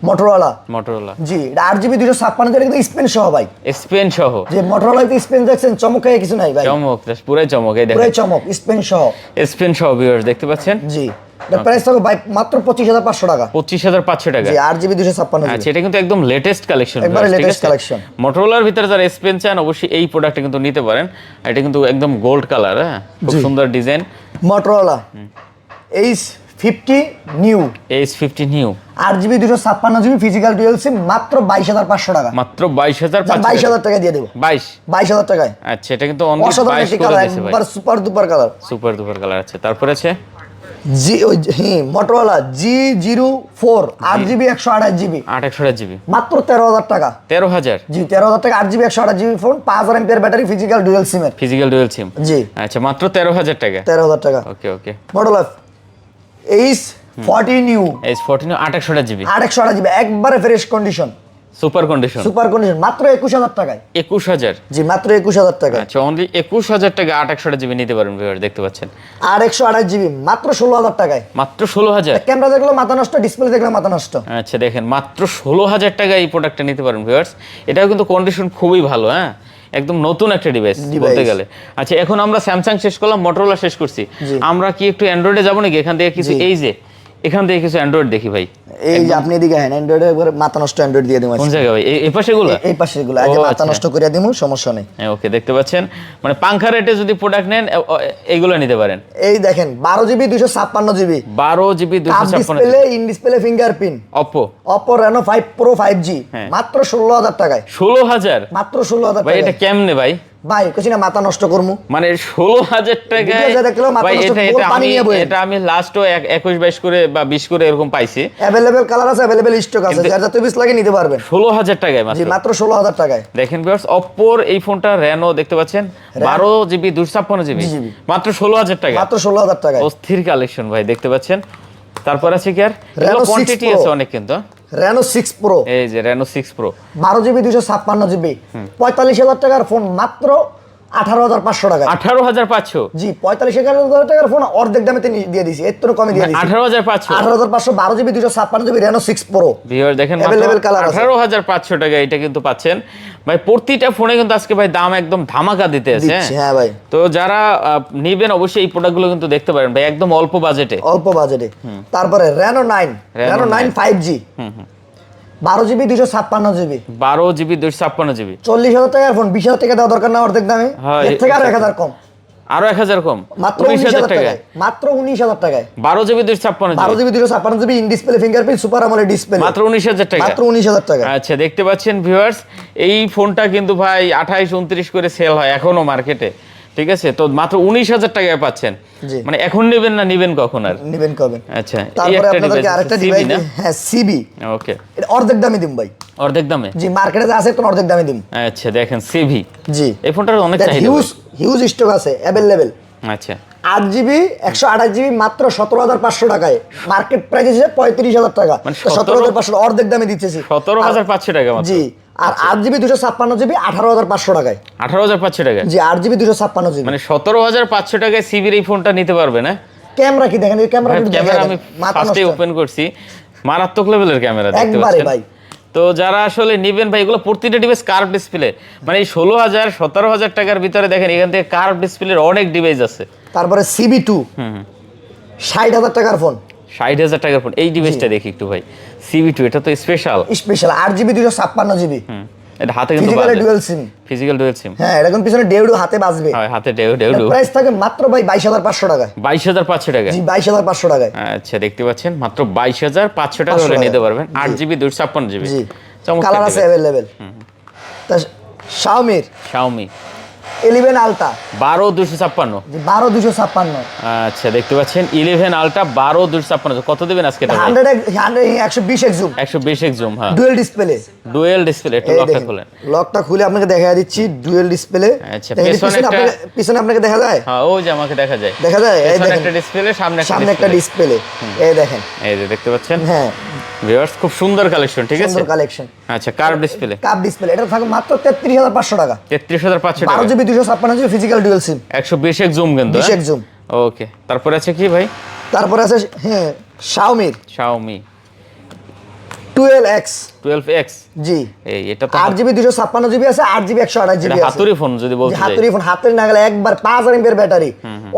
মোটরোলা। মোটরোলা। জি এটা 8GB 256GB কিন্তু স্পেন সহ ভাই। স্পেন সহ। যে মোটরোলা তো স্পেন দেখছেন, চমক খায় কিছু নাই ভাই, চমক পুরাই চমক। এই পুরো দেখেন চমক স্পেন সহ। স্পেন সহ ভিউয়ার্স দেখতে পাচ্ছেন। জি এর প্রাইস থাকবে ভাই মাত্র 25,500 টাকা। 25,500 টাকা। জি 8GB 256GB। আচ্ছা এটা কিন্তু একদম লেটেস্ট কালেকশন, একবারে লেটেস্ট কালেকশন। মোটরোলার ভিতরে যারা স্পেন চান অবশ্যই এই প্রোডাক্টটা কিন্তু নিতে পারেন। এটা কিন্তু একদম গোল্ড কালার। হ্যাঁ খুব সুন্দর design. Motorola 50 new, S50 new 8GB 256GB physical dual sim, মাত্র 22,500 টাকা। মাত্র 22,500 22,000 টাকা দিয়ে দেবো। 22,000 টাকায়। আচ্ছা, এটা কিন্তু অনলি 22 অসাধারণ একটি করে কালার, দিয়েছে ভাই। একবার সুপার দুপার কালার। সুপার দুপার কালার আছে। তারপর আছে Motorola G04 8GB 128GB 8/128GB মাত্র 13,000 টাকা। 13,000 জি 13,000 টাকা 8GB 128GB ফোন, 5000 এমপিআর ব্যাটারি, ফিজিক্যাল ডুয়াল সিমের। Physical dual sim. জি আচ্ছা, মাত্র 13,000 টাকা। 13,000 টাকা। Okay okay. Motorola Ace40 new S40 new 8/128GB 828GB একবারে fresh condition, super condition. Super condition, মাত্র 21,000 টাকায়। 21,000। জি মাত্র 21,000 টাকা। আচ্ছা, অনলি 21,000 টাকা 8/128GB নিতে পারেন ভিউয়ার, দেখতে পাচ্ছেন। আর 128GB মাত্র 16,000 টাকায়। মাত্র 16,000। ক্যামেরা দেখলো মাথা নষ্ট, ডিসপ্লে দেখলো মাথা নষ্ট। আচ্ছা, দেখেন মাত্র 16,000 টাকা এই প্রোডাক্টটা নিতে পারেন ভিউয়ার্স। এটাও কিন্তু কন্ডিশন খুবই ভালো, হ্যাঁ, একদম নতুন একটা ডিভাইস বলতে গেলে। আচ্ছা, এখন আমরা স্যামসাং শেষ করলাম, মোটরোলা শেষ করছি, আমরা কি একটু অ্যান্ড্রয়েডে যাবো নাকি? এখান থেকে কিছু এখান থেকে কিছু অ্যান্ড্রয়েড দেখি ভাই। এই যে আপনি এদিকে হ্যাঁ অ্যান্ড্রয়েড একবার মাথা নষ্ট অ্যান্ড্রয়েড দিয়ে দিমু। কোন জায়গায় ভাই? এই পাশেগুলো? এই পাশেগুলো আগে মাথা নষ্ট করে দিমু, সমস্যা নেই। হ্যাঁ ওকে, দেখতে পাচ্ছেন মানে পাঙ্খা রেটে যদি প্রোডাক্ট নেন এইগুলো নিতে পারেন। এই দেখেন 12GB 256GB 12GB 256 display, in display fingerprint, Oppo Reno 5 Pro 5G মাত্র 16,000 টাকায়। 16,000 মাত্র 16,000 ভাই, টাকা। এটা কেমনে ভাই? ভাই কইছি না মাথা নষ্ট করমু, মানে 16,000 টাকায় ভাই। এটা আমি লাস্টও 21-22 করে বা 20 করে এরকম পাইছি। अवेलेबल কালার আছে, अवेलेबल স্টক আছে, যার যত পিস লাগে নিতে পারবেন। 16,000 টাকায় জি মাত্র 16,000 টাকায়। দেখেন ভিউয়ার্স, Oppo এই ফোনটা Reno দেখতে পাচ্ছেন 12GB 256GB মাত্র 16,000 টাকা। মাত্র 16,000 টাকায়। অস্থির কালেকশন ভাই, দেখতে পাচ্ছেন। তারপর আছে কি আর Reno 6 কোয়ান্টিটি Pro। আছে অনেক কিন্তু। Reno 6 Pro এই যে Reno 6 Pro 12GB 256GB 45,000 টাকার ফোন মাত্র 18,500 টাকা। 18,500? জি 45,000 টাকার ফোন অর্ধেক দামে দিয়ে দিয়েছি, এর থেকে কমে দিয়ে দিয়েছি। 18,500 18,500 12GB 256GB Reno 6 Pro viewer দেখেন, अवेलेबल কালার আছে। 18,500 টাকা এটা কিন্তু পাচ্ছেন ভাই। প্রতিটা ফোনে কিন্তু আজকে ভাই দাম একদম ধামাকা দিতে আছে। হ্যাঁ ভাই, তো যারা নেবেন অবশ্যই এই প্রোডাক্টগুলো কিন্তু দেখতে পারেন ভাই, একদম অল্প বাজেটে। অল্প বাজেটে। তারপরে Reno 9 5G 12GB 256GB 12GB 256GB 40,000 টাকার ফোন 20,000 টাকা দেওয়া দরকার না অর্ধেক দামে, এর থেকে আরো 1,000 কম, আরো 1,000 কম, মাত্র 19,000 টাকায়। মাত্র 19,000 টাকায় 12GB 256GB 12GB 256GB in display fingerprint super AMOLED display মাত্র 19,000 টাকা। মাত্র 19,000 টাকা। আচ্ছা, দেখতে পাচ্ছেন ভিউয়ার্স, এই ফোনটা কিন্তু ভাই 28-29 করে সেল হয় এখনো মার্কেটে, ঠিক আছে? তো মাত্র 19,000 টাকায় পাচ্ছেন। মানে এখন নেবেন না, নেবেন কখন আর নেবেন কবে? আচ্ছা, তারপরে আপনাদেরকে আরেকটা ডিভাইস, হ্যাঁ সিবি, ওকে, এটা অর্ধেক দামে দিম ভাই। অর্ধেক দামে? জি মার্কেটে যা আছে তো অর্ধেক দামে দিম। আচ্ছা, দেখেন সিভি, জি এই ফোনটার অনেক চাহিদা, হিউজ স্টক আছে अवेलेबल। আচ্ছা, 8GB 128GB মাত্র 17,500 টাকায়, মার্কেট প্রাইস হিসেবে 35,000 টাকা, 17,500 অর্ধেক দামে দিতেছি। 17,500 টাকা মাত্র। জি আর 8GB 256GB 18,500 টাকায়। 18,500 টাকা? জি 8GB 256GB মানে 17,500 টাকায় সিবির এই ফোনটা নিতে পারবে না? ক্যামেরা কি দেখেন, এই ক্যামেরা আমি ফার্স্টে ওপেন করছি, মারাত্মক লেভেলের ক্যামেরা দেখতে পাচ্ছেন ভাই। তো যারা আসলে নেবেন ভাই, এগুলো প্রতিটা ডিভাইস কার্ভ ডিসপ্লে, মানে এই 16,000 17,000 টাকার ভিতরে দেখেন এখান থেকে কার্ভ ডিসপ্লের অনেক ডিভাইস আছে। তারপরে CB2 60,000 টাকার ফোন, 60,000 টাকার ফোন। এই ডিভাইসটা দেখি একটু ভাই, CB2, এটা তো স্পেশাল 8GB 256GB এটা হাতে কিন্তু ফিজিক্যাল ডুয়াল সিম, ফিজিক্যাল ডুয়াল সিম, হ্যাঁ এরকম পিছনে ডেউডু হাতে বাজবে, হ্যাঁ হাতে ডেউডু। প্রাইস থাকে মাত্র ভাই 22,500 টাকা। 22,500 টাকা? জি 22,500 টাকায়। আচ্ছা, দেখতে পাচ্ছেন মাত্র 22,500 টাকা হলে নিতে পারবেন 8GB 256GB। জি কালার আছে अवेलेबल। তা Xiaomi 11 Ultra 12,256। 12,256। আচ্ছা, দেখতে পাচ্ছেন 11 Ultra 12,256। কত দিবেন আজকে এটা? 120x জুম, 120x জুম, হ্যাঁ ডুয়াল ডিসপ্লে, ডুয়াল ডিসপ্লে। একটু লকটা খোলেন। লকটা খুলে আপনাকে দেখাই দিচ্ছি, ডুয়াল ডিসপ্লে। আচ্ছা, পিছনে আপনাকে দেখা যায়? হ্যাঁ, ওই যে আমাকে দেখা যায়, এই দেখেন একটা ডিসপ্লে, সামনে একটা ডিসপ্লে, এই দেখেন, এই যে দেখতে পাচ্ছেন। হ্যাঁ ভিউয়ার্স, খুব সুন্দর কালেকশন, ঠিক আছে? সুন্দর কালেকশন। আচ্ছা, কার্ভ ডিসপ্লে, এটা থাকে মাত্র 33,500 টাকা। 33,500 টাকা 12GB 256GB ফিজিক্যাল ডুয়াল সিম, 120x জুম কিন্তু, 20x জুম। ওকে, তারপরে আছে কি ভাই? তারপরে আছে হ্যাঁ Xiaomi 12X। জি এটা তো 8GB 256GB আছে, 8GB 128GB আছে। হাতুড়ি ফোন যদি বলতে চাই, হাতুড়ি ফোন, হাতের নাগালে একবার 5000 mAh ব্যাটারি,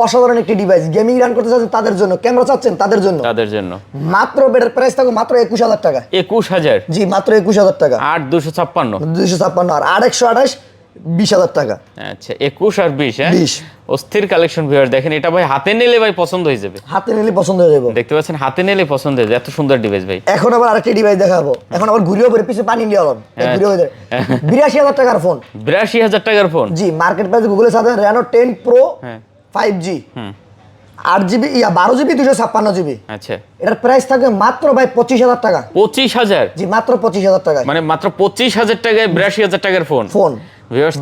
অসাধারণ একটি ডিভাইস। গেমিং রান করতে চাচ্ছেন তাদের জন্য, ক্যামেরা চাচ্ছেন তাদের জন্য, মাত্র বেটার প্রাইস থাকবে মাত্র 21,000 টাকা। 21,000? জি মাত্র 21,000 টাকা। 8,256 256 আর 8 128 20,000 টাকা। আচ্ছা 21 আর 20, হ্যাঁ 20 অস্থির কালেকশন ভিউয়ার। দেখেন এটা ভাই হাতে নিলে ভাই পছন্দ হয়ে যাবে, হাতে নিলে পছন্দ হয়ে যাবে। দেখতে পাচ্ছেন হাতে নিলে পছন্দ হয়ে যাবে, এত সুন্দর ডিভাইস ভাই। এখন আবার আরেকটা ডিভাইস দেখাবো, এখন আবার ঘুরিয়ে পরে পিছে পানি নিয়ে আলাম, ঘুরিয়ে হয়ে 82,000 টাকার ফোন। 82,000 টাকার ফোন, জি মার্কেট প্রাইস গুগলের সাথে Reno 10 Pro হ্যাঁ 5G 8GB 12GB 256GB। আচ্ছা এটার প্রাইস থাকবে মাত্র ভাই 25,000 টাকা। 25,000, জি মাত্র 25,000 টাকা, মানে মাত্র 25,000 টাকায় 82,000 টাকার phone. Phone viewers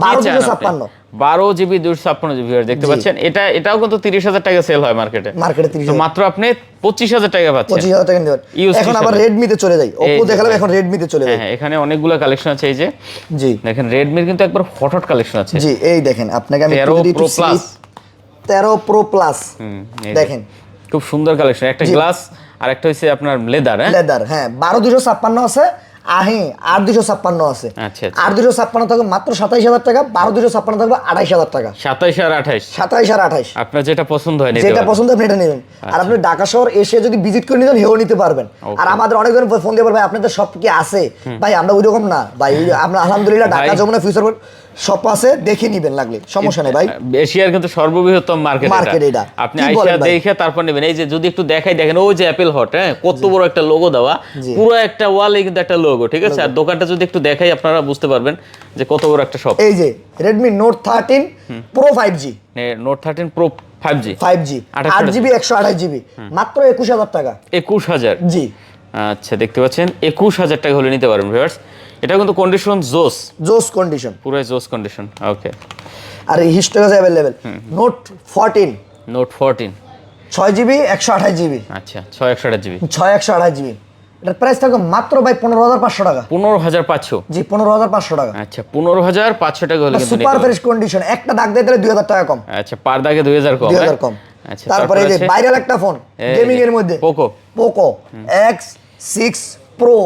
12GB 256GB viewer দেখতে পাচ্ছেন। এটাও কিন্তু 30,000 টাকা সেল হয় মার্কেটে। মার্কেটে 30,000, তো মাত্র আপনি 25,000 টাকা পাচ্ছেন। 25,000 টাকা নিতে পারেন। এখন আবার Redmi তে চলে যাই, Oppo দেখালাম, এখন Redmi তে চলে যাই। হ্যাঁ এখানে অনেকগুলো কালেকশন আছে, এই যে জি দেখেন Redmi এর কিন্তু একবার হট কালেকশন আছে। জি এই দেখেন আপনাকে আমি 13 Pro Plus, 13 Pro Plus দেখেন খুব সুন্দর কালেকশন। একটা গ্লাস আর একটা হইছে আপনার লেদার, হ্যাঁ লেদার, হ্যাঁ 12,256 আছে, 8,256 আছে। আচ্ছা 8,256 থাকবে মাত্র 27,000 টাকা, 12,256 থাকবে 28,000 টাকা। 27 আর 28, 27 আর 28 আপনার যেটা পছন্দ হয় নিতে যেটা পারবেন। পছন্দ আপনি এটা নেবেন। আর আপনি ঢাকা শহর এসে যদি ভিজিট করে নিতেন হেও নিতে পারবেন। আর আমাদের অনেকজন ফোন দিয়ে বলবে ভাই আপনাদের সব কি আছে, ভাই আমরা ওইরকম না ভাই, আমরা আলহামদুলিল্লাহ ঢাকা যমুনা ফিউচার শপ আছে, দেখে নিবেন লাগলে সমস্যা নেই ভাই। এশিয়ার কিন্তু সর্ববৃহত্তম মার্কেট এটা, আপনি আইসা দেখে তারপর নেবেন। এই যে যদি একটু দেখাই, দেখেন ওই যে অ্যাপেল হট, হ্যাঁ কত বড় একটা লোগো দেওয়া, পুরো একটা ওয়ালে কিন্তু একটা লোগো, ঠিক আছে। আর দোকানটা যদি একটু দেখাই আপনারা বুঝতে পারবেন যে কত বড় একটা শপ। এই যে Redmi Note 13 Pro 5G, Note 13 Pro 5G 8GB 128GB মাত্র 21,000 টাকা। 21,000, জি আচ্ছা দেখতে পাচ্ছেন 21,000 টাকা হলে নিতে পারবেন ভিউয়ার্স। এটা কিন্তু কন্ডিশন জোস কন্ডিশন, পুরো জোস কন্ডিশন। ওকে আর এই হিস্ট্রি আছে अवेलेबल Note 14 6GB 128GB, আচ্ছা 6/128GB 128GB। এটার প্রাইস থাকবে মাত্র ভাই 15,500 টাকা। 15,500, জি 15,500 টাকা। আচ্ছা 15,500 টাকা হলে কিন্তু সুপার ফ্রেশ কন্ডিশন, একটা দাগ দিয়ে দিলে 2,000 টাকা কম। আচ্ছা পার দাগে 2,000 কম, 2,000 কম। আচ্ছা তারপরে এই যে ভাইরাল একটা ফোন গেমিং এর মধ্যে Poco X6 Pro,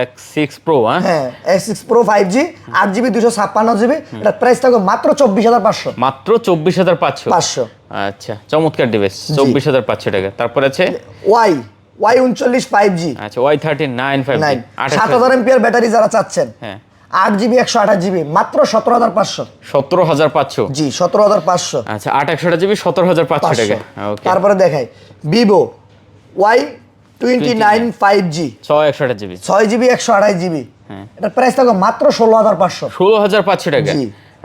X6 Pro, হ্যাঁ X6 Pro 5G 8GB 256GB। এটার প্রাইস থাকবে মাত্র 24,500, মাত্র 24,500। আচ্ছা চমৎকার ডিভাইস, 24,500 টাকা। তারপর আছে Y39 5G, আচ্ছা Y39 5G 7000 এমপিআর ব্যাটারি যারা চাচ্ছেন, হ্যাঁ 8GB 128GB মাত্র 17,500। 17,500, জি 17,500। আচ্ছা 8/128GB 17,500 টাকা। ওকে তারপরে দেখাই Vivo Y29 5G 6/128GB 6GB 128GB। এটার প্রাইস থাকবে মাত্র 16,500। 16,500 টাকা, জি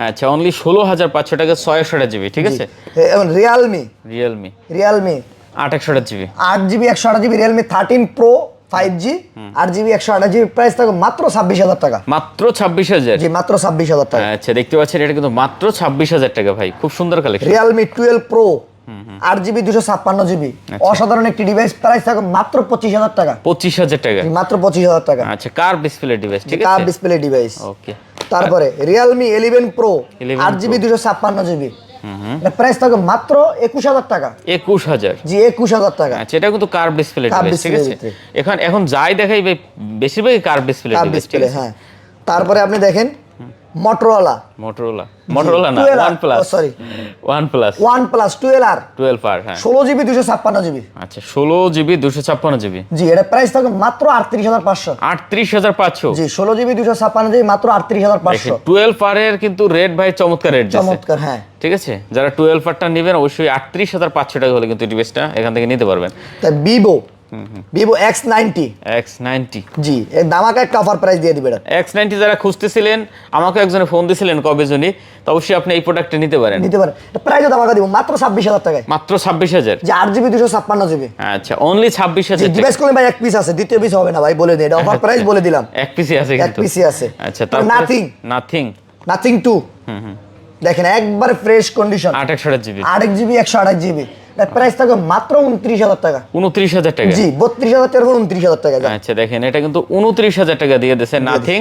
আচ্ছা অনলি 16,500 টাকা 6/128GB, ঠিক আছে। এবং Realme 8/128GB 8GB 128GB Realme 13 Pro 5G 8GB 128GB price থাকবে মাত্র 26,000 টাকা। মাত্র 26,000, জি মাত্র 26,000 টাকা। আচ্ছা দেখতে পাচ্ছেন এটা কিন্তু মাত্র 26,000 টাকা ভাই, খুব সুন্দর collection. Realme 12 Pro 8GB 256GB অসাধারণ একটি ডিভাইস, প্রাইস থাকবে মাত্র 25,000 টাকা। 25,000 টাকা, মাত্র 25,000 টাকা। আচ্ছা কার ডিসপ্লে ডিভাইস, ঠিক আছে, কার ডিসপ্লে ডিভাইস। ওকে তারপরে Realme 11 Pro 8GB 256GB price থাকবে মাত্র 21,000 টাকা। 21,000, জি 21,000 টাকা। আচ্ছা এটা কিন্তু কার ডিসপ্লে ডিভাইস, ঠিক আছে। এখন যাই দেখাই ভাই বেশিরভাগই কার ডিসপ্লে ডিভাইস, ঠিক আছে। হ্যাঁ তারপরে আপনি দেখেন Motorola না OnePlus 12R, হ্যাঁ 16GB 256GB। আচ্ছা 16GB 256GB, জি এটা প্রাইস থাকবে মাত্র 38,500। 38,500, জি 16GB 256GB মাত্র 38,500। 12R এর কিন্তু রেট ভাই চমৎকার রেট দিয়েছে, চমৎকার, হ্যাঁ ঠিক আছে। যারা 12R নেবেন অবশ্যই 38,500 টাকা হলে কিন্তু ডিভাইসটা এখান থেকে নিতে পারবেন। তাই Vivo X90 জি এর দামাকা একটা অফার প্রাইস দিয়ে দিবে। X90 যারা খুঁজতেছিলেন, আমাকে একজনে ফোন দিছিলেন কবে জনি, তো অবশ্যই আপনি এই প্রোডাক্টটা নিতে পারেন। প্রাইসও দামাকা দিব মাত্র 26,000 টাকায়, মাত্র 26,000, যে 8GB 256GB। আচ্ছা অনলি 26,000 টাকা। ডিভাইস করলে ভাই এক পিস আছে, দ্বিতীয় পিস হবে না ভাই, বলে দিই এটা অফার প্রাইস বলে দিলাম। এক পিসই আছে কিন্তু, এক পিসই আছে। আচ্ছা তারপর নাথিং 2 দেখেন একবারে fresh condition 8/128GB 8GB 128GB এর প্রাইস থাকবে মাত্র 29,000 টাকা। 29,000 টাকা, জি 32,000 টাকা 29,000 টাকা। আচ্ছা দেখেন এটা কিন্তু 29,000 টাকা দিয়ে দিয়েছে নাথিং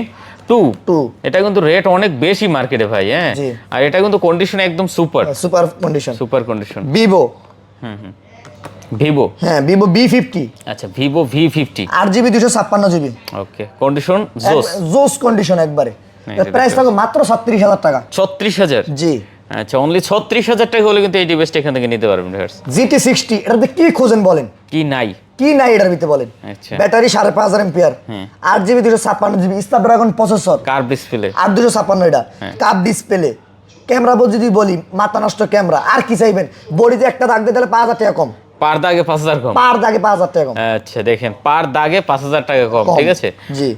2। এটা কিন্তু রেট অনেক বেশি মার্কেটে ভাই, হ্যাঁ আর এটা কিন্তু কন্ডিশন একদম সুপার কন্ডিশন। ভিভো হ্যাঁ Vivo V50, আচ্ছা Vivo V50 8GB 256GB। ওকে কন্ডিশন জোস কন্ডিশন একবারে। এর প্রাইস থাকবে মাত্র 36,000 টাকা। 36,000, জি আচ্ছা অনলি 36,000 টাকা হলে কিন্তু এই ডিভাইসটা এখান থেকে নিতে পারবেন ভিউয়ার্স। GT60 এটাতে কি খোঁজেন বলেন, কি নাই কি নাই এটার ভিতরে বলেন। আচ্ছা battery 5.5 ampere, 8GB 256GB, Snapdragon processor, curve display, 8 256 এটা কাপ ডিসপ্লে, ক্যামেরা যদি বলি মাথা নষ্ট ক্যামেরা। আর কি চাইবেন, বডিতে একটা দাগ দিতে 5,000 টাকা কম, পার দাগে 5,000 কম, পার দাগে 5,000 টাকা কম। আচ্ছা দেখেন পার দাগে 5,000 টাকা কম, ঠিক আছে। জি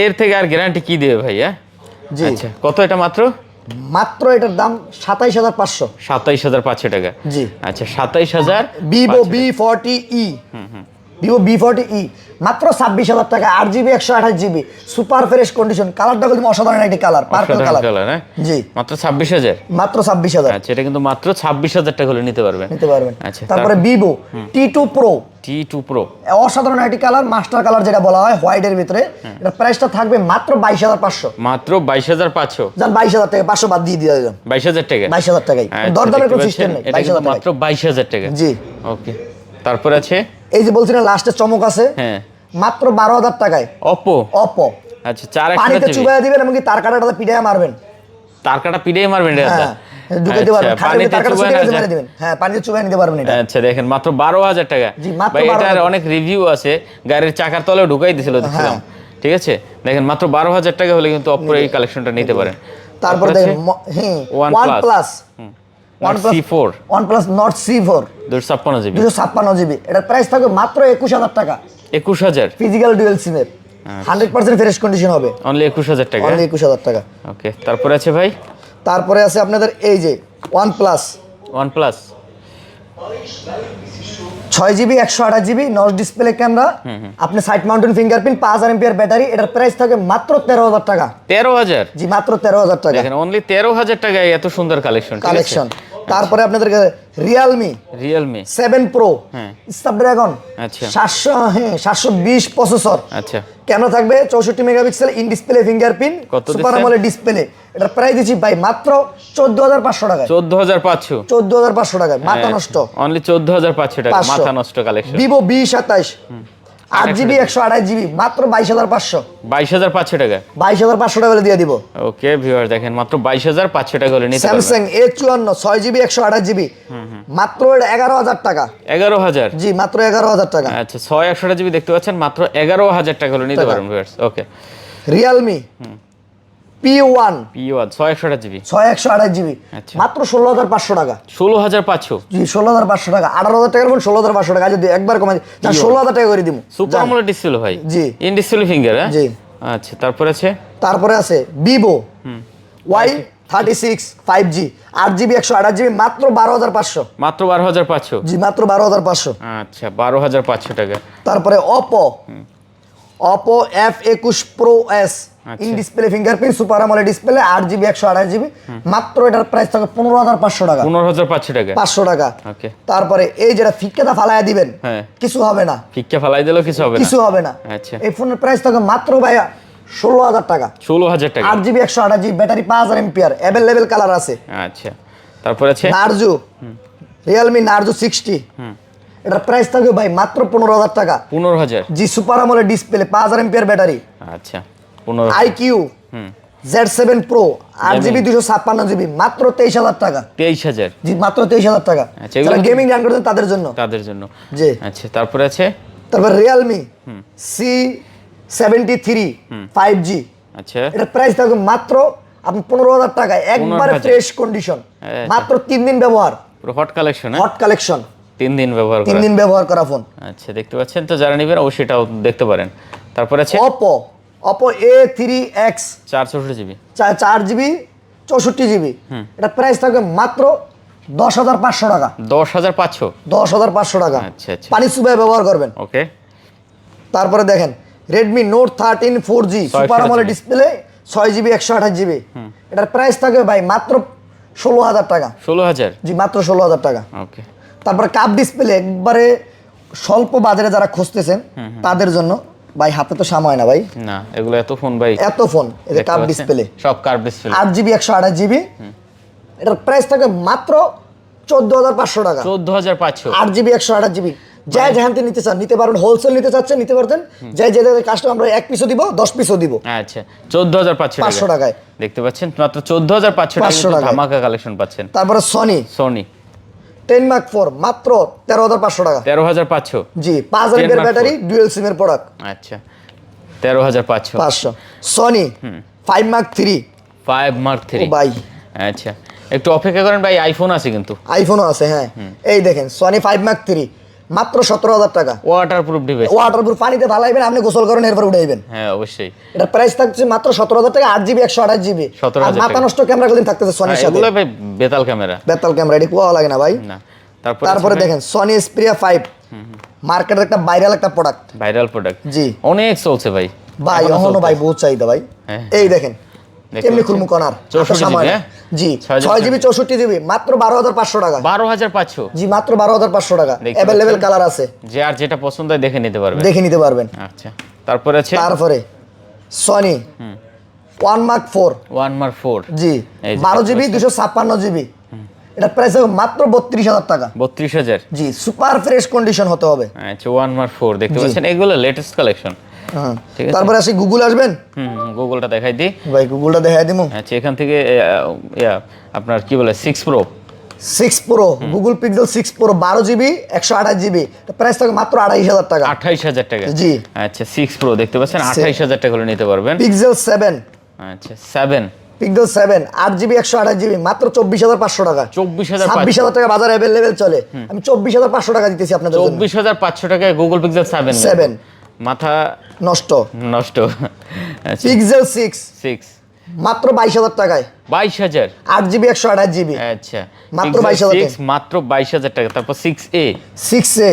এর থেকে আর গ্যারান্টি কি দেবে ভাই? জি আচ্ছা কত এটা? মাত্র মাত্র এটার দাম 27,500। 27,500 টাকা। জি আচ্ছা 27,000। ভিভো B40e, ভিভো B40e মাত্র 26,000 টাকা, 8GB 128GB, super fresh condition, কালারটা কিন্তু অসাধারণ একটি কালার, পার্পল কালার। জি মাত্র 26,000। মাত্র 26,000। আচ্ছা এটা কিন্তু মাত্র 26,000 টাকা হলে নিতে পারবেন। আচ্ছা তারপরে Vivo T2 Pro, T2 Pro অসাধারণ একটি কালার, মাস্টার কালার যেটা বলা হয় হোয়াইটের ভিতরে। এটা প্রাইসটা থাকবে মাত্র 22,500। মাত্র 22,500। জান 22,000 টাকা, 500 বাদ দিয়ে দিয়ে দিলাম। 22,000 টাকা, 22,000 টাকাই, দরদামের কোনো সিস্টেম নেই। এটা কিন্তু মাত্র 22,000 টাকা। জি ওকে তারপর আছে এই যে বলছিলেন লাস্টে চমক আছে, হ্যাঁ মাত্র 12,000 টাকায় Oppo। Oppo আচ্ছা 4 পানিতে চুবাইয়া দিবেন এমনকি তার কাটাটা পিটাইয়া মারবেন, তার কাটা পিড়েই মারবেন এটা। হ্যাঁ ঢুকাইতে পারবেন, পানিতে তার কাটা চুবাই চুবাইয়া দিবেন। হ্যাঁ পানিতে চুবাইয়া নিতে পারবেন এটা। আচ্ছা দেখেন মাত্র 12,000 টাকা। জি, মাত্র ভাই এটার 12,000 অনেক রিভিউ আছে, গাড়ির চাকার তলেও ঢুকাই দিছিল দেখছিলাম, ঠিক আছে। দেখেন মাত্র 12,000 টাকা হলে কিন্তু Oppo এই কালেকশনটা নিতে পারেন। তারপর দেখেন হ্যাঁ OnePlus C4 OnePlus Nord C4 256GB, 256GB, এটার প্রাইস থাকবে মাত্র 21,000 টাকা। 21,000 ফিজিক্যাল ডুয়াল সিমের, 100% ফ্রেশ কন্ডিশন হবে, অনলি 21,000 টাকা। অনলি 21,000 টাকা। ওকে তারপরে আছে ভাই তারপরে আছে আপনাদের এই যে OnePlus OnePlus 6GB 128GB notch display camera, আপনি সাইড মাউন্টেন ফিঙ্গারপ্রিন্ট, 5,000 এমপিআর ব্যাটারি। এটার প্রাইস থাকে মাত্র 13,000 টাকা। 13,000? জি মাত্র 13,000 টাকা। দেখেন অনলি 13,000 টাকায় এত সুন্দর কালেকশন, ঠিক আছে। কালেকশন। তারপরে আপনাদের Realme 7 Pro, হ্যাঁ স্ন্যাপড্রাগন আচ্ছা 720 প্রসেসর, আচ্ছা ক্যামেরা থাকবে 64 মেগাপিক্সেল, ইন ডিসপ্লে ফিঙ্গারপ্রিন্ট, কত সুপার দিচ্ছেন? AMOLED display. এটার প্রাইস দিচ্ছি ভাই মাত্র 14,500 টাকা। 14,500? 14,500 টাকা, মাথা নষ্ট। অনলি 14,500 টাকা, মাথা নষ্ট collection. Vivo B27 8GB 128GB মাত্র 22,500। 22,500 টাকা? 22,500 টাকা হলে দিয়ে দিব। ওকে ভিউয়ার দেখেন মাত্র 22,500 টাকা হলে নিতে পারবেন। স্যামসাং A54 6GB 128GB মাত্র 11,000 টাকা। 11,000? জি মাত্র 11,000 টাকা। আচ্ছা 6/128GB দেখতে পাচ্ছেন, মাত্র 11,000 টাকা হলে নিতে পারবেন ভিউয়ার্স। ওকে Realme P1 6/128GB 128GB আচ্ছা। মাত্র 16,500 টাকা। 16,500? জি 16,500 টাকা, 18,000 টাকার ফোন 16,500 টাকা। যদি একবার কমাই যা 16,000 টাকা করে দিব। সুপার আমোলেড ডিসপ্লে ভাই? জি ইন ডিসপ্লে ফিঙ্গার, হ্যাঁ জি। আচ্ছা তারপর আছে তারপরে আছে Vivo Y36 5G 8GB 128GB মাত্র 12,500। মাত্র 12,500? জি মাত্র 12,500। আচ্ছা 12,500 টাকা। তারপরে Oppo F21 Pro S আচ্ছা। In display fingerprint, super AMOLED display, 8GB 128GB মাত্র এটার প্রাইস থাকে 15,500 টাকা। 15,500 টাকা? 500 টাকা। ওকে তারপরে এই যেটা ফিক্কাটা ফালায়া দিবেন, হ্যাঁ কিছু হবে না, ফিক্কা ফালাই দিলেও কিছু হবে না? কিছু হবে না। আচ্ছা এই ফোনের প্রাইস থাকে মাত্র ভাইয়া 16,000 টাকা। 16,000 টাকা? 8GB 128GB battery, 5,000 MPR, available colour আছে। আচ্ছা তারপর আছে Narzo Realme Narzo 60 এটার প্রাইস থাকবে ভাই মাত্র 15,000 টাকা। 15,000? জি সুপার আমোলেড ডিসপ্লে, 5,000 এমপিআর ব্যাটারি। আচ্ছা 15,000। IQ Z7 Pro 8GB 256GB মাত্র 23,000 টাকা। 23,000? জি মাত্র 23,000 টাকা। আচ্ছা, এগুলো যারা গেমিং রান করছেন তাদের জন্য। তাদের জন্য? জি। আচ্ছা তারপরে আছে তারপর Realme C73 5G আচ্ছা এটার প্রাইস থাকবে মাত্র আপনি 15,000 টাকায়, একবারে 15,000 ফ্রেশ কন্ডিশন, আচ্ছা। মাত্র 3 দিন ব্যবহার, পুরো হট কালেকশন? হট কালেকশন, 3 দিন ব্যবহার 3 করা? দিন ব্যবহার করা ফোন। আচ্ছা দেখতে পাচ্ছেন, তো যারা নেবেন অবশ্যই এটাও দেখতে পারেন। তারপর আছে Oppo A3X 464GB 4GB 64GB এটার প্রাইস থাকবে মাত্র 10,500 টাকা। 10,500? 10,500 টাকা। আচ্ছা আচ্ছা পানি সুবাই ব্যবহার করবেন। ওকে তারপরে দেখেন Redmi Note 13 4G super AMOLED display, 6GB 128GB এটার প্রাইস থাকবে ভাই মাত্র 16,000 টাকা। 16,000? জি মাত্র 16,000 টাকা। ওকে তারপরে কাপ ডিসপ্লে একবারে স্বল্প বাজারে যারা খুঁজতেছেন তাদের জন্য ভাই, হাতে তো সময় না ভাই, না এগুলো এত ফোন ভাই, এত ফোন। এই যে কাপ ডিসপ্লে, সব কার্ভ ডিসপ্লে, 8GB 128GB এটার প্রাইস থাকে মাত্র 14,500 টাকা। 14,500? 8GB 128GB যাই যেখান থেকে নিতে চান নিতে পারবেন, হোলসেল নিতে চাচ্ছেন নিতে পারতেন, যাই যে কাস্টমার আমরা 1 পিসও দিব 10 পিসও দিব। আচ্ছা 14500 টাকায় দেখতে পাচ্ছেন, মাত্র 14500 টাকা ধামাকা কালেকশন পাচ্ছেন। তারপরে সনি 10 Mark 4 মাত্র 13500 টাকা। 13500 জি 5000 এর ব্যাটারি ডুয়াল সিম এর প্রোডাক্ট। আচ্ছা 13500। সনি 5 Mark 3 ও ভাই আচ্ছা একটু অপেক্ষা করেন ভাই, আইফোন আছে কিন্তু, আইফোনও আছে হ্যাঁ। এই দেখেন সনি 5 Mark 3 মাত্র 17000 টাকা। ওয়াটারপ্রুফ ডিভাইস, ওয়াটারপ্রুফ, পানিতে ভালাইবেন আপনি, গোসল করেন এরপর উঠাইবেন। হ্যাঁ অবশ্যই। এটা প্রাইস থাকছে মাত্র 17000 টাকা, 8GB 128GB। আর মাথা নষ্ট ক্যামেরা গুলো থাকতেছে সনির সাথে। এগুলো ভাই বেতাল ক্যামেরা, এটি কোয়া লাগে না ভাই না। তারপরে দেখেন সনি Xperia 5 মার্কেটের একটা ভাইরাল প্রোডাক্ট। জি অনেক চলছে ভাই এখনো ভাই বহুত চাহিদা ভাই। এই দেখেন কেমনি খুলমু কনার 64GB জি 6GB 64GB মাত্র 12500 টাকা। 12500 জি মাত্র 12500 টাকা। अवेलेबल কালার আছে, যে আর যেটা পছন্দ হয় দেখে নিতে পারবেন। আচ্ছা তারপরে সনি 1 Mark 4 জি 12GB 256GB। এটা প্রাইস মাত্র 32000 টাকা। 32000 জি সুপার ফ্রেশ কন্ডিশন হতে হবে। আচ্ছা 1 Mark 4 দেখতে পাচ্ছেন, এগুলো লেটেস্ট কালেকশন। ঠিক আছে, তারপরে আসি গুগল আসবেন। গুগলটা দেখাই দিই ভাই, গুগলটা দেখাই দিমু। আচ্ছা এখান থেকে আপনার কি বলে 6 Pro Google pixel 6 Pro 12GB 128GB price থাকে মাত্র 28000 টাকা। 28000 টাকা জি আচ্ছা 6 Pro দেখতে পাচ্ছেন 28000 টাকা হলে নিতে পারবেন। পিক্সেল 7 আচ্ছা 7 পিক্সেল 7 8GB 128GB মাত্র 24500 টাকা। 24500 টাকা বাজারে अवेलेबल চলে, আমি 24500 টাকা দিতেছি আপনাদের জন্য। 24500 টাকায় গুগল পিক্সেল 7 মাথা নষ্ট। পিক্সেল 6 মাত্র 22000 টাকায়। 22000 8GB 128GB আচ্ছা মাত্র 22000 মাত্র 22000 টাকা। তারপর 6A 6GB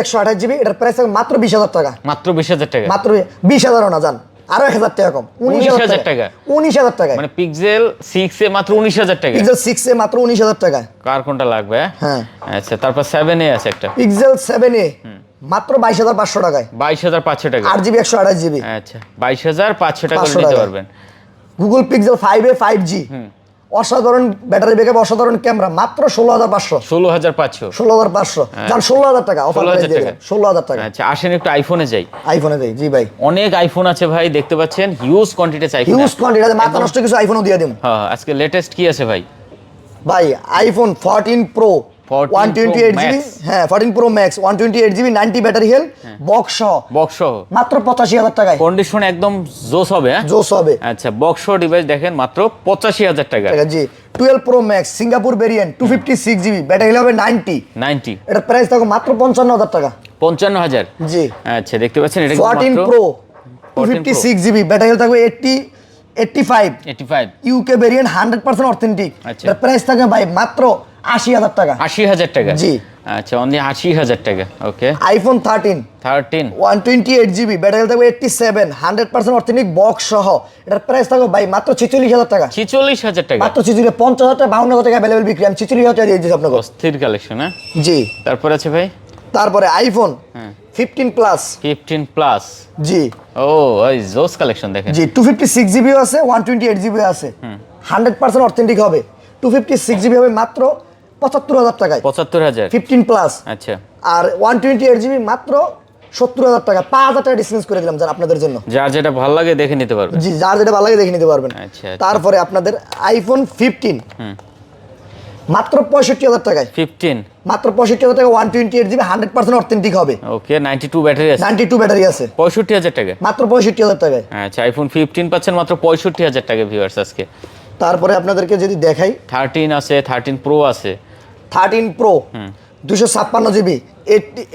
128GB এটার প্রাইস মাত্র 20000 টাকা। মাত্র 20000 টাকা, মাত্র 20000 না জান, আরো 1000 টাকা কম। 19000 টাকা। 19000 টাকা মানে পিক্সেল 6A মাত্র 19000 টাকা। পিক্সেল 6A মাত্র 19000 টাকা। কার কোনটা লাগবে? হ্যাঁ আচ্ছা তারপর 7A আছে একটা, পিক্সেল 7A মাত্র 22500 টাকায়। 22500 টাকা 8GB 128GB আচ্ছা 22500 টাকা নিতে পারবেন। গুগল পিক্সেল 5A 5G অসাধারণ ব্যাটারি ব্যাকআপ, অসাধারণ ক্যামেরা মাত্র 16500 জান 16000 টাকা অফার প্রাইস দিয়ে 16000 টাকা। আচ্ছা আসেন একটু আইফোনে যাই। জি ভাই অনেক আইফোন আছে ভাই, দেখতে পাচ্ছেন হিউজ কোয়ান্টিটি আছে। মাথা নষ্ট কিছু আইফোনও দিয়ে দিম। হ্যাঁ আজকে লেটেস্ট কি আছে ভাই? আইফোন 14 Pro 128GB, হ্যাঁ 14 Pro Max 128GB 90 battery health, box সহ মাত্র 85000 টাকায়। কন্ডিশন একদম জোস হবে। আচ্ছা বক্স ডিভাইস দেখেন মাত্র 85000 টাকা। জি 12 Pro Max Singapore variant 256GB battery health হবে 90 এটা প্রাইস থাকবে মাত্র 55000 টাকা। 55000 জি আচ্ছা দেখতে পাচ্ছেন এটা 14 Pro 256GB ব্যাটারি হেলথ থাকবে 85 ইউকে ভেরিয়েন্ট 100% অথেন্টিক। এর প্রাইস থাকবে ভাই মাত্র 80000 টাকা। 80000 টাকা জি আচ্ছা অনলি 80000 টাকা। ওকে আইফোন 13 128GB ব্যাটারি থাকবে 87 100% অথেন্টিক বক্স সহ এটার প্রাইস থাকবে ভাই মাত্র 46000 টাকা। 46000 টাকা মাত্র 50000 টাকা 52000 টাকা अवेलेबल বিক্রি, আমি 46000 টাকা দিয়ে দিচ্ছি আপনাকে। অস্থির কালেকশন। হ্যাঁ জি তারপর আছে ভাই, তারপরে আইফোন 15 প্লাস জি ও ওই জোস কালেকশন দেখেন। জি 256GB আছে 128GB আছে 100% অথেন্টিক হবে। 256GB হবে মাত্র 75000 টাকায়। 75000 15 প্লাস আচ্ছা আর 128GB মাত্র 70000 টাকা। 5000 টাকা ডিসকাউন্ট করে দিলাম জান আপনাদের জন্য। যার যেটা ভালো লাগে দেখে নিতে পারবেন। জি যার যেটা ভালো লাগে দেখে নিতে পারবেন। আচ্ছা তারপরে আপনাদের আইফোন 15 মাত্র 65000 টাকায়। 15 মাত্র 65000 টাকা 128GB 100% অথেন্টিক হবে। ওকে 92 ব্যাটারি আছে। 92 ব্যাটারি আছে 65000 টাকা। মাত্র 65000 টাকায়। আচ্ছা আইফোন 15 পাচ্ছেন মাত্র 65000 টাকা ভিউয়ার্স আজকে। তারপরে আপনাদেরকে যদি দেখাই 13 আছে, 13 Pro আছে। 13 Pro 256GB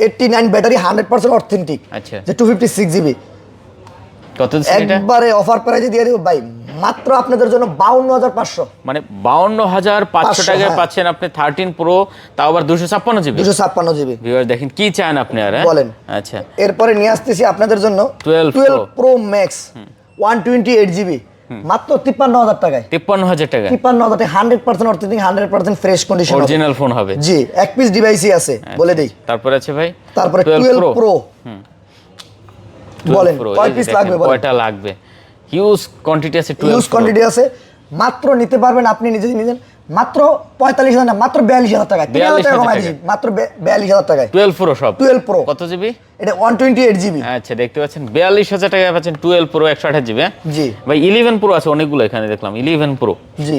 89 ব্যাটারি 100% অথেন্টিক। আচ্ছা যে 256GB কত দিচ্ছেন এটা? একবারে অফার প্রাইসে দিয়ে দেব ভাই মাত্র আপনাদের জন্য 52500। মানে 52500 টাকায় পাচ্ছেন আপনি 13 Pro, তাও আবার 256GB। 256GB ভিউয়ার দেখেন কি চান আপনি আর বলেন। আচ্ছা এরপরে নিয়ে আসতেছি আপনাদের জন্য 12 Pro Max 128GB মাত্র 53000 টাকায়। 53000 টাকা 53000 টাকা 100% authentic 100% fresh condition original phone হবে। জি এক পিস ডিভাইসই আছে বলে দেই। তারপর আছে ভাই তারপরে 12 Pro বলেন কয় পিস লাগবে বলেন? কয়টা লাগবে? হিউজ কোয়ান্টিটি আছে। 12 হিউজ কোয়ান্টিটি আছে মাত্র নিতে পারবেন আপনি নিজে মাত্র 45,000 না, মাত্র 42,000 টাকা, 3,000 টাকা কমাই দিছি, মাত্র 42,000 টাকায় 12 প্রো সব 12 প্রো কত জিবি? এটা 128 জিবি। আচ্ছা দেখতে পাচ্ছেন 42,000 টাকায় পাচ্ছেন 12 প্রো 128 জিবি। জি ভাই 11 প্রো আছে অনেকগুলো এখানে দেখলাম 11 প্রো। জি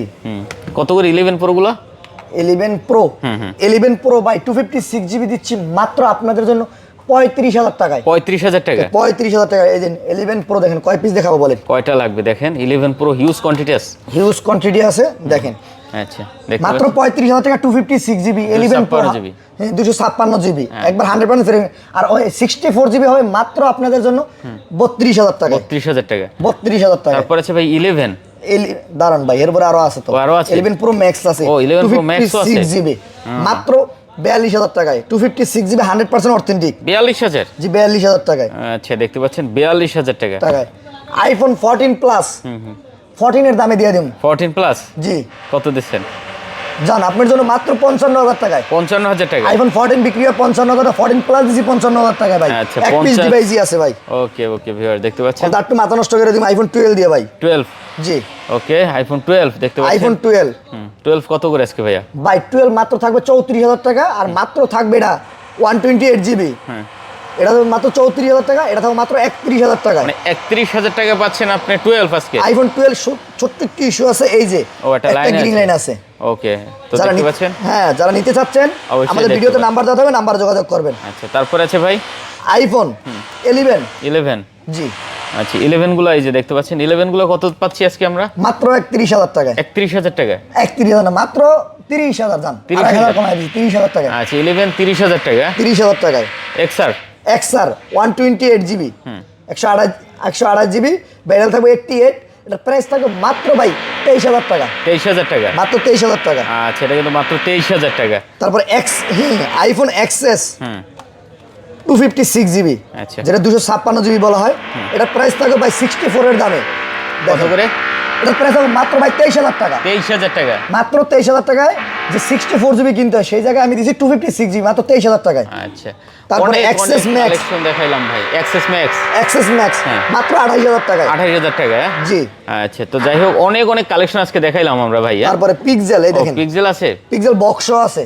কত করে 11 প্রো গুলো? 11 প্রো 11 প্রো বাই 256 জিবি দিচ্ছি মাত্র আপনাদের জন্য 35,000 টাকায়। 35,000 টাকা? 35,000 টাকা। এই যে 11 প্রো দেখেন কয় পিস দেখাবো বলেন? কয়টা লাগবে দেখেন? 11 প্রো হিউজ কোয়ান্টিটি আছে, হিউজ কোয়ান্টিটি আছে দেখেন। আচ্ছা দেখতে মাত্র পাচ্ছেন 35,000 টাকা 256 জিবি 11 প্রো 256 জিবি। হ্যাঁ 256 জিবি একবার 100% ফ্রি। আর ওই 64 জিবি হবে মাত্র আপনাদের জন্য 32,000 টাকা। 32,000 টাকা। 32,000 টাকা। তারপর আছে ভাই 11 দাঁড়ান ভাই এরপরে আরো আছে তো, আরো আছে 11 প্রো ম্যাক্স আছে। ও 11 প্রো ম্যাক্স আছে 256 জিবি মাত্র 42,000 টাকায় 256 জিবি 100% অথেন্টিক। 42,000? জি 42,000 টাকায়। আচ্ছা দেখতে পাচ্ছেন 42,000 টাকা টাকায় আইফোন 14 প্লাস 14 এর দামে দিয়ে দিন। 14 প্লাস জি কত দিচ্ছেন? জান আপনার জন্য মাত্র 55,000 টাকায় 55,000 টাকা। আইফোন 14 বিক্রি হয় 55,000, 14 প্লাস দিছি 55,000 টাকায় ভাই। আচ্ছা, এক পিস 50 ডিভাইসই আছে ভাই। ওকে ওকে ভিউয়ার দেখতে পাচ্ছেন তার একটু মাথা নষ্ট করে দিম আইফোন 12 দিয়ে ভাই। 12? জি ওকে আইফোন 12 দেখতে পাচ্ছেন। আইফোন 12 12 কত করে আজকে ভাইয়া? ভাই 12 মাত্র থাকবে 34,000 টাকা আর মাত্র থাকবে এটা 128 জিবি। হ্যাঁ এটা থাকবে মাত্র 34,000 টাকা, এটা থাকবে মাত্র 31,000 টাকা। মানে 31,000 টাকা পাচ্ছেন আপনি 12 আজকে। আইফোন 12 ছোট্ট একটু ইস্যু আছে এই যে ও একটা গ্রিন লাইন আছে। ওকে তো যারা দেখতে পাচ্ছেন। হ্যাঁ যারা নিতে চাচ্ছেন অবশ্যই আমাদের দেখতে ভিডিওতে পাবেন। নাম্বার দেওয়া হবে, নাম্বার যোগাযোগ করবেন। আচ্ছা তারপর আছে ভাই আইফোন 11 11? জি আচ্ছা 11 গুলো এই যে দেখতে পাচ্ছেন 11 গুলো কত পাচ্ছি আজকে আমরা? মাত্র 31,000 টাকায়। 31,000 টাকা? 31,000 না মাত্র 30,000 জান। 30,000 কমাই দিই 30,000 টাকা। আচ্ছা 11 30,000 টাকা। 30,000 টাকায় XR XR 128 GB 128 GB barrel থাকবে 88। এটা প্রাইস থাকবে মাত্র ভাই 23,000 টাকা। 23,000 টাকা? মাত্র 23,000 টাকা। আচ্ছা এটা কিন্তু মাত্র 23,000 টাকা। তারপর আইফোন এক্সএস 256 জিবি আচ্ছা যেটা 256 জিবি বলা হয়, এটা প্রাইস থাকবে ভাই 64 এর দামে। কত করে? এটা প্রাইস থাকবে মাত্র ভাই 23,000 টাকা। 23,000 টাকা? মাত্র 23,000 টাকায় যে 64 জিবি কিনতে হয় সেই জায়গায় আমি দিছি 256 জিবি মাত্র 23,000 টাকায়। আচ্ছা তারপরে অনেক Access অনেক Max। কালেকশন দেখাইলাম ভাই। এক্সেস ম্যাক্স এক্সএস ম্যাক্স হ্যাঁ। মাত্র 28,000 টাকায়। 28,000 টাকা? জি আচ্ছা তো যাই হোক অনেক অনেক কালেকশন আজকে দেখাইলাম আমরা ভাই। তারপরে পিক্সেল এই দেখেন পিক্সেল আছে? পিক্সেল বক্স আছে,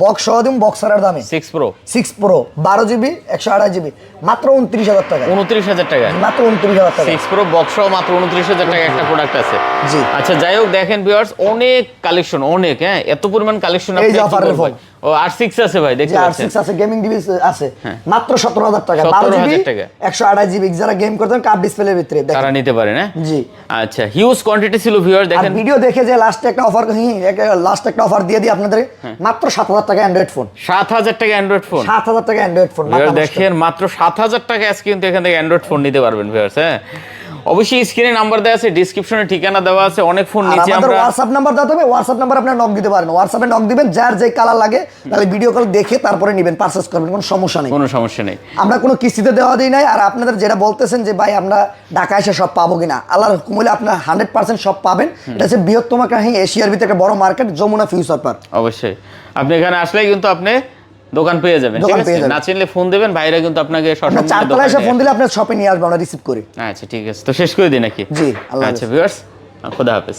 বক্স সহ দিন বক্সারের দামে 6 প্রো 6 প্রো 12 জিবি 128 জিবি মাত্র 29,000 টাকা। 29,000 টাকা? মাত্র 29,000 টাকা। 6 প্রো বক্স সহ মাত্র 29,000 টাকা একটা প্রোডাক্ট আছে। জি আচ্ছা যাই হোক দেখেন ভিউয়ার্স অনেক কালেকশন অনেক, হ্যাঁ এত পরিমাণ কালেকশন এই যে অফারের ফোন। ও R6 আছে ভাই দেখতে যে পাচ্ছেন। R6 আছে গেমিং ডিভাইস আছে মাত্র 17,000 টাকা 12 জিবি 17,000 টাকা 128 জিবি যারা গেম করতেন কাপ ডিসপ্লের ভিতরে তারা দেখেন। নিতে পারে না? জি আচ্ছা হিউজ কোয়ান্টিটি ছিল ভিউয়ার আর দেখেন। ভিডিও দেখে যে লাস্টে একটা অফার লাস্ট একটা অফার দিয়ে দিই আপনাদের মাত্র 7,000 টাকা অ্যান্ড্রয়েড ফোন। 7,000 টাকা অ্যান্ড্রয়েড ফোন? 7,000 টাকা অ্যান্ড্রয়েড ফোন ভিউয়ার দেখেন মাত্র 7,000 টাকা আজকে কিন্তু এখান থেকে অ্যান্ড্রয়েড ফোন নিতে পারবেন ভিউয়ার্স। হ্যাঁ অবশ্যই স্ক্রিনে নাম্বার দেওয়া আছে, ডেসক্রিপশনে ঠিকানা দেওয়া আছে, অনেক ফোন নিচে আমাদের আমরা হোয়াটসঅ্যাপ নাম্বার দিতে হবে, হোয়াটসঅ্যাপ নাম্বার আপনারা নক দিতে পারেন, হোয়াটসঅ্যাপে নক দিবেন যার যে কালার লাগে তাহলে ভিডিও কল দেখে তারপরে নেবেন পারচেজ করবেন, কোনো সমস্যা নেই। কোনো সমস্যা নেই। আমরা কোনো কিস্তিতে দেওয়া দিই নাই। আর আপনাদের যেটা বলতেছেন যে ভাই আমরা ঢাকা এসে সব পাবো কিনা, আল্লাহর হুকুম হলে আপনারা 100% সব পাবেন। এটা হচ্ছে বৃহত্তম কাহিনী এশিয়ার ভিতরে একটা বড় মার্কেট যমুনা ফিউচার পার্ক। অবশ্যই আপনি এখানে আসলেই কিন্তু আপনি দোকান পেয়ে যাবেন, ঠিক আছে? না চিনলে ফোন দেবেন, ভাইরা কিন্তু আপনাকে সঠিক চারতলায় এসে ফোন দিলে আপনার শপে নিয়ে আসবো, আমরা রিসিভ করি। আচ্ছা ঠিক আছে তো শেষ করে দিই নাকি? জি আল্লাহ আচ্ছা ভিউয়ার্স খোদা হাফেজ।